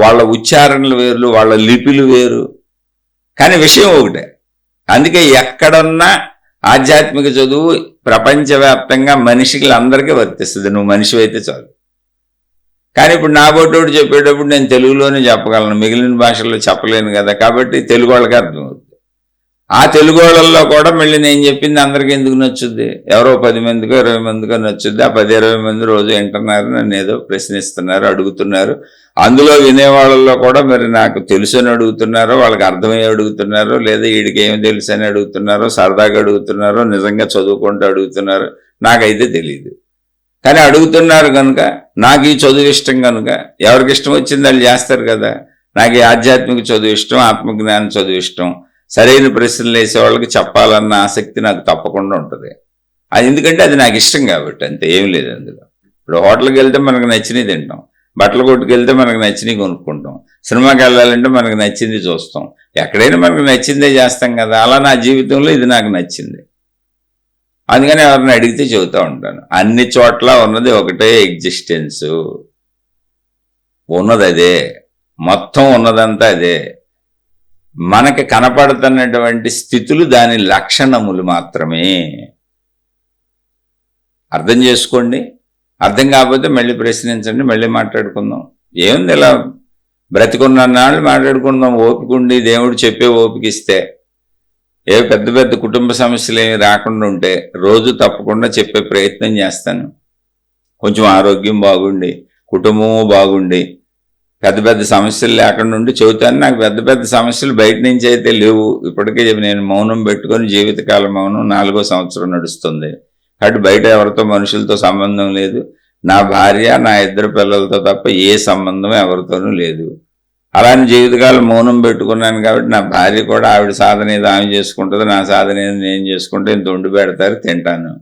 వాళ్ళ ఉచ్చారణలు వేరు, వాళ్ళ లిపిలు వేరు. కానీ విషయం ఒకటే. అందుకే ఎక్కడున్నా ఆధ్యాత్మిక చదువు ప్రపంచవ్యాప్తంగా మనిషికి అందరికీ వర్తిస్తుంది. నువ్వు మనిషి అయితే చాలు. కానీ ఇప్పుడు నా బోటోడు చెప్పేటప్పుడు నేను తెలుగులోనే చెప్పగలను, మిగిలిన భాషల్లో చెప్పలేను కదా. కాబట్టి తెలుగు వాళ్ళకి అర్థమవుతుంది. ఆ తెలుగు వాళ్ళల్లో కూడా మళ్ళీ నేను చెప్పింది అందరికీ ఎందుకు నచ్చుద్ది? ఎవరో 10 మందికో 20 మందికో నచ్చుద్ది. ఆ 10-20 మంది రోజు వింటున్నారు, నన్ను ఏదో ప్రశ్నిస్తున్నారు, అడుగుతున్నారు. అందులో వినేవాళ్ళల్లో కూడా మరి నాకు తెలుసు అని అడుగుతున్నారో, వాళ్ళకి అర్థమయ్యి అడుగుతున్నారో, లేదా వీడికి ఏమి తెలుసు అని అడుగుతున్నారో, సరదాగా అడుగుతున్నారో, నిజంగా చదువుకుంటూ అడుగుతున్నారు, నాకైతే తెలియదు. కానీ అడుగుతున్నారు కనుక, నాకు ఈ చదువు ఇష్టం కనుక, ఎవరికి ఇష్టం వచ్చింది వాళ్ళు చేస్తారు కదా. నాకు ఈ ఆధ్యాత్మిక చదువు ఇష్టం, ఆత్మజ్ఞానం చదువు ఇష్టం. సరైన ప్రశ్నలు వేసే వాళ్ళకి చెప్పాలన్న ఆసక్తి నాకు తప్పకుండా ఉంటుంది. అది ఎందుకంటే అది నాకు ఇష్టం కాబట్టి, అంతే, ఏం లేదు అందులో. ఇప్పుడు హోటల్కి వెళ్తే మనకు నచ్చినవి తింటాం, బట్టల కొట్టుకు వెళ్తే మనకు నచ్చినవి కొనుక్కుంటాం, సినిమాకి వెళ్ళాలంటే మనకు నచ్చింది చూస్తాం, ఎక్కడైనా మనకు నచ్చిందే చేస్తాం కదా. అలా నా జీవితంలో ఇది నాకు నచ్చింది. అందుకని ఎవరిని అడిగితే చెబుతూ ఉంటాను. అన్ని చోట్ల ఉన్నది ఒకటే ఎగ్జిస్టెన్స్, ఉన్నది అదే, మొత్తం ఉన్నదంతా అదే. మనకి కనపడుతున్నటువంటి స్థితులు దాని లక్షణములు మాత్రమే. అర్థం చేసుకోండి. అర్థం కాకపోతే మళ్ళీ ప్రశ్నించండి, మళ్ళీ మాట్లాడుకుందాం. ఏముంది, ఇలా బ్రతికున్న నాళ్ళు మాట్లాడుకుందాం. ఓపిక ఉండి దేవుడు చెప్పే ఓపిక ఇస్తే, ఏ పెద్ద పెద్ద కుటుంబ సమస్యలు ఏమి రాకుండా ఉంటే రోజు తప్పకుండా చెప్పే ప్రయత్నం చేస్తాను. కొంచెం ఆరోగ్యం బాగుండి, కుటుంబము బాగుండి, పెద్ద పెద్ద సమస్యలు లేకుండా ఉండి చెబుతాను. నాకు పెద్ద పెద్ద సమస్యలు బయట నుంచి అయితే లేవు. ఇప్పటికే నేను మౌనం పెట్టుకొని జీవితకాల మౌనం 4వ సంవత్సరం నడుస్తుంది. కాబట్టి బయట ఎవరితో మనుషులతో సంబంధం లేదు. నా భార్య, నా 2 పిల్లలతో తప్ప ఏ సంబంధం ఎవరితోనూ లేదు. అలానే జీవితకాలం మౌనం పెట్టుకున్నాను కాబట్టి నా భార్య కూడా ఆవిడ సాధన ఏదో ఆమె చేసుకుంటుంది, నా సాధన ఏదో నేను చేసుకుంటే ఇంత వండి పెడతారు, తింటాను.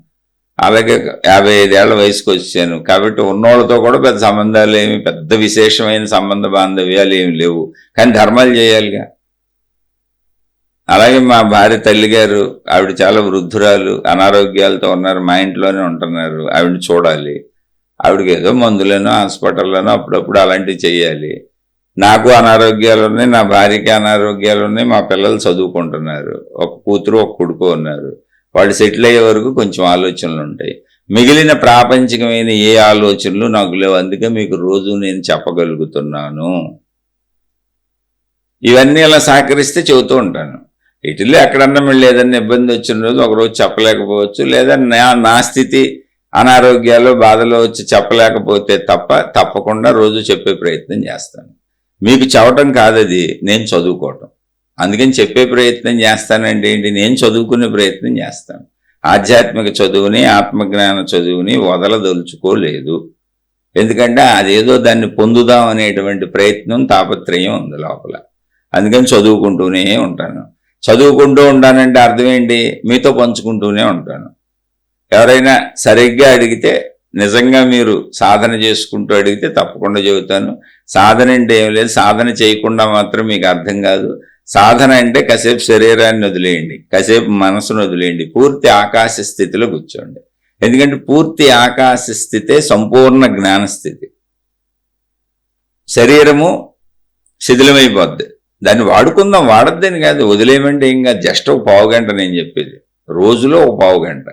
అలాగే 55 ఏళ్ల వయసుకు వచ్చాను కాబట్టి ఉన్నోళ్ళతో కూడా పెద్ద సంబంధాలు ఏమి, పెద్ద విశేషమైన సంబంధ బాంధవ్యాలు ఏమి లేవు. కానీ ధర్మాలు చేయాలిగా. అలాగే మా భార్య తల్లిగారు, ఆవిడ చాలా వృద్ధురాలు, అనారోగ్యాలతో ఉన్నారు, మా ఇంట్లోనే ఉంటున్నారు. ఆవిడని చూడాలి. ఆవిడకి ఏదో మందులను హాస్పిటల్లోనో అప్పుడప్పుడు అలాంటివి చేయాలి. నాకు అనారోగ్యాలు ఉన్నాయి, నా భార్యకి అనారోగ్యాలు ఉన్నాయి, మా పిల్లలు చదువుకుంటున్నారు. ఒక కూతురు ఒక కొడుకు ఉన్నారు. వాళ్ళు సెటిల్ అయ్యే వరకు కొంచెం ఆలోచనలు ఉంటాయి. మిగిలిన ప్రాపంచికమైన ఏ ఆలోచనలు నాకు లేవు. అందుకే మీకు రోజు నేను చెప్పగలుగుతున్నాను. ఇవన్నీ అలా సహకరిస్తే చెబుతూ ఉంటాను. ఇటులో ఎక్కడన్నా మళ్ళీ ఏదన్నా ఇబ్బంది వచ్చిన రోజు ఒకరోజు చెప్పలేకపోవచ్చు, లేదా నా స్థితి అనారోగ్యాలు బాధలు వచ్చి చెప్పలేకపోతే తప్పకుండా రోజు చెప్పే ప్రయత్నం చేస్తాను. మీకు చెప్పటం కాదది, నేను చదువుకోవటం. అందుకని చెప్పే ప్రయత్నం చేస్తానంటే ఏంటి, నేను చదువుకునే ప్రయత్నం చేస్తాను. ఆధ్యాత్మిక చదువుని, ఆత్మజ్ఞాన చదువుని వదలదలుచుకోలేదు. ఎందుకంటే అదేదో దాన్ని పొందుదాం అనేటువంటి ప్రయత్నం, తాపత్రయం ఉంది లోపల. అందుకని చదువుకుంటూనే ఉంటాను. చదువుకుంటూ ఉంటానంటే అర్థం ఏంటి, మీతో పంచుకుంటూనే ఉంటాను. ఎవరైనా సరిగ్గా అడిగితే, నిజంగా మీరు సాధన చేసుకుంటూ అడిగితే తప్పకుండా చెబుతాను. సాధన అంటే ఏం లేదు, సాధన చేయకుండా మాత్రం మీకు అర్థం కాదు. సాధన అంటే కాసేపు శరీరాన్ని వదిలేయండి, కాసేపు మనసును వదిలేయండి, పూర్తి ఆకాశ స్థితిలో కూర్చోండి. ఎందుకంటే పూర్తి ఆకాశ స్థితే సంపూర్ణ జ్ఞాన స్థితి. శరీరము శిథిలమైపోద్ది, దాన్ని వాడుకుందాం, వాడద్దని కాదు, వదిలేయమంటే ఏం కాదు. జస్ట్ ఒక పావుగంట నేను చెప్పేది, రోజులో ఒక పావుగంట,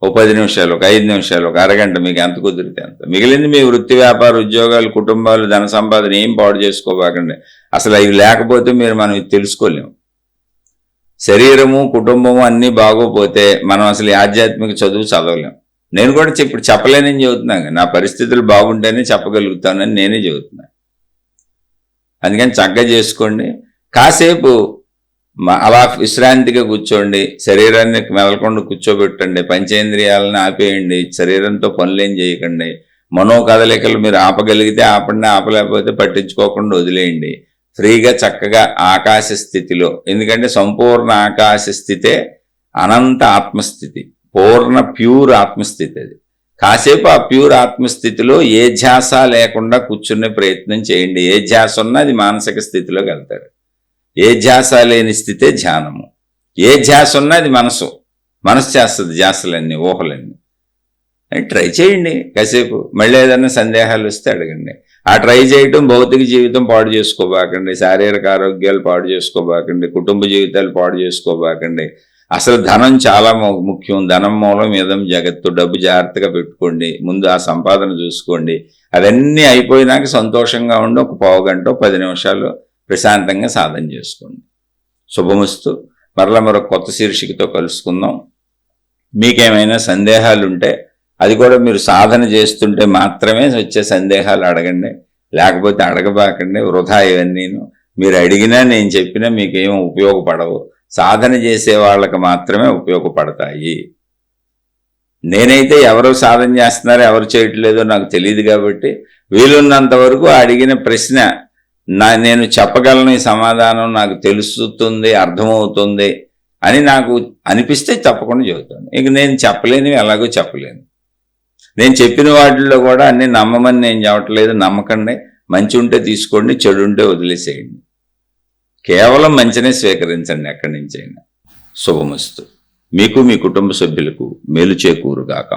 ఒక 10 నిమిషాలు, ఒక 5 నిమిషాలు, ఒక అరగంట, మీకు ఎంత కుదిరితే అంత. మిగిలింది మీ వృత్తి, వ్యాపార, ఉద్యోగాలు, కుటుంబాలు, ధన సంపాదన ఏం పాడు చేసుకోబాకండి. అసలు అవి లేకపోతే మనం ఇది తెలుసుకోలేము. శరీరము, కుటుంబము అన్నీ బాగోపోతే మనం అసలు ఆధ్యాత్మిక చదువు చదవలేం. నేను కూడా ఇప్పుడు చెప్పలేనని చెబుతున్నాను. నా పరిస్థితులు బాగుంటేనే చెప్పగలుగుతానని నేనే చెబుతున్నాను. అందుకని చక్కగా చేసుకోండి. కాసేపు అలా విశ్రాంతిగా కూర్చోండి, శరీరాన్ని మెదలకుండా కూర్చోబెట్టండి, పంచేంద్రియాలను ఆపేయండి, శరీరంతో పనులేం చేయకండి. మనోకదలికలు మీరు ఆపగలిగితే ఆపండి, ఆపలేకపోతే పట్టించుకోకుండా వదిలేయండి. ఫ్రీగా చక్కగా ఆకాశ స్థితిలో, ఎందుకంటే సంపూర్ణ ఆకాశ స్థితే అనంత ఆత్మస్థితి, పూర్ణ ప్యూర్ ఆత్మస్థితి. అది కాసేపు ఆ ప్యూర్ ఆత్మస్థితిలో ఏ ధ్యాస లేకుండా కూర్చునే ప్రయత్నం చేయండి. ఏ ధ్యాస ఉన్నా అది మానసిక స్థితిలోకి వెళ్తారు. ఏ ధ్యాస లేని స్థితే ధ్యానము. ఏ ధ్యాస ఉన్నా అది మనసు చేస్తుంది, ధ్యాసలన్నీ, ఊహలన్నీ. ట్రై చేయండి కాసేపు. మళ్ళీ ఏదైనా సందేహాలు వస్తే అడగండి. ఆ ట్రై చేయటం భౌతిక జీవితం పాడు చేసుకోబాకండి, శారీరక ఆరోగ్యాలు పాడు చేసుకోబాకండి, కుటుంబ జీవితాలు పాడు చేసుకోబాకండి. అసలు ధనం చాలా ముఖ్యం. ధనం మూలం ఇదం జగత్తు. డబ్బు జాగ్రత్తగా పెట్టుకోండి, ముందు ఆ సంపాదన చూసుకోండి. అవన్నీ అయిపోయినాక సంతోషంగా ఉండి ఒక పావు గంట 10 నిమిషాలు ప్రశాంతంగా సాధన చేసుకోండి. శుభమస్తు. మరొక కొత్త శీర్షికతో కలుసుకుందాం. మీకేమైనా సందేహాలు ఉంటే అది కూడా మీరు సాధన చేస్తుంటే మాత్రమే వచ్చే సందేహాలు అడగండి, లేకపోతే అడగబాకండి. వృధా ఇవన్నీను. మీరు అడిగినా నేను చెప్పినా మీకేం ఉపయోగపడవు. సాధన చేసే వాళ్ళకి మాత్రమే ఉపయోగపడతాయి. నేనైతే ఎవరు సాధన చేస్తున్నారో ఎవరు చేయట్లేదో నాకు తెలియదు కాబట్టి వీలున్నంత వరకు అడిగిన ప్రశ్న నేను చెప్పగలను, ఈ సమాధానం నాకు తెలుస్తుంది, అర్థమవుతుంది అని నాకు అనిపిస్తే తప్పకుండా చెబుతాను. ఇక నేను చెప్పలేనివి ఎలాగో చెప్పలేను. నేను చెప్పిన వాటిల్లో కూడా అన్ని నమ్మమని నేను చెప్పట్లేదు. నమ్మకండి. మంచి ఉంటే తీసుకోండి, చెడు ఉంటే వదిలేసేయండి. కేవలం మంచినే స్వీకరించండి ఎక్కడి నుంచైనా. శుభమస్తు. మీకు మీ కుటుంబ సభ్యులకు మేలు చేకూరుగాక.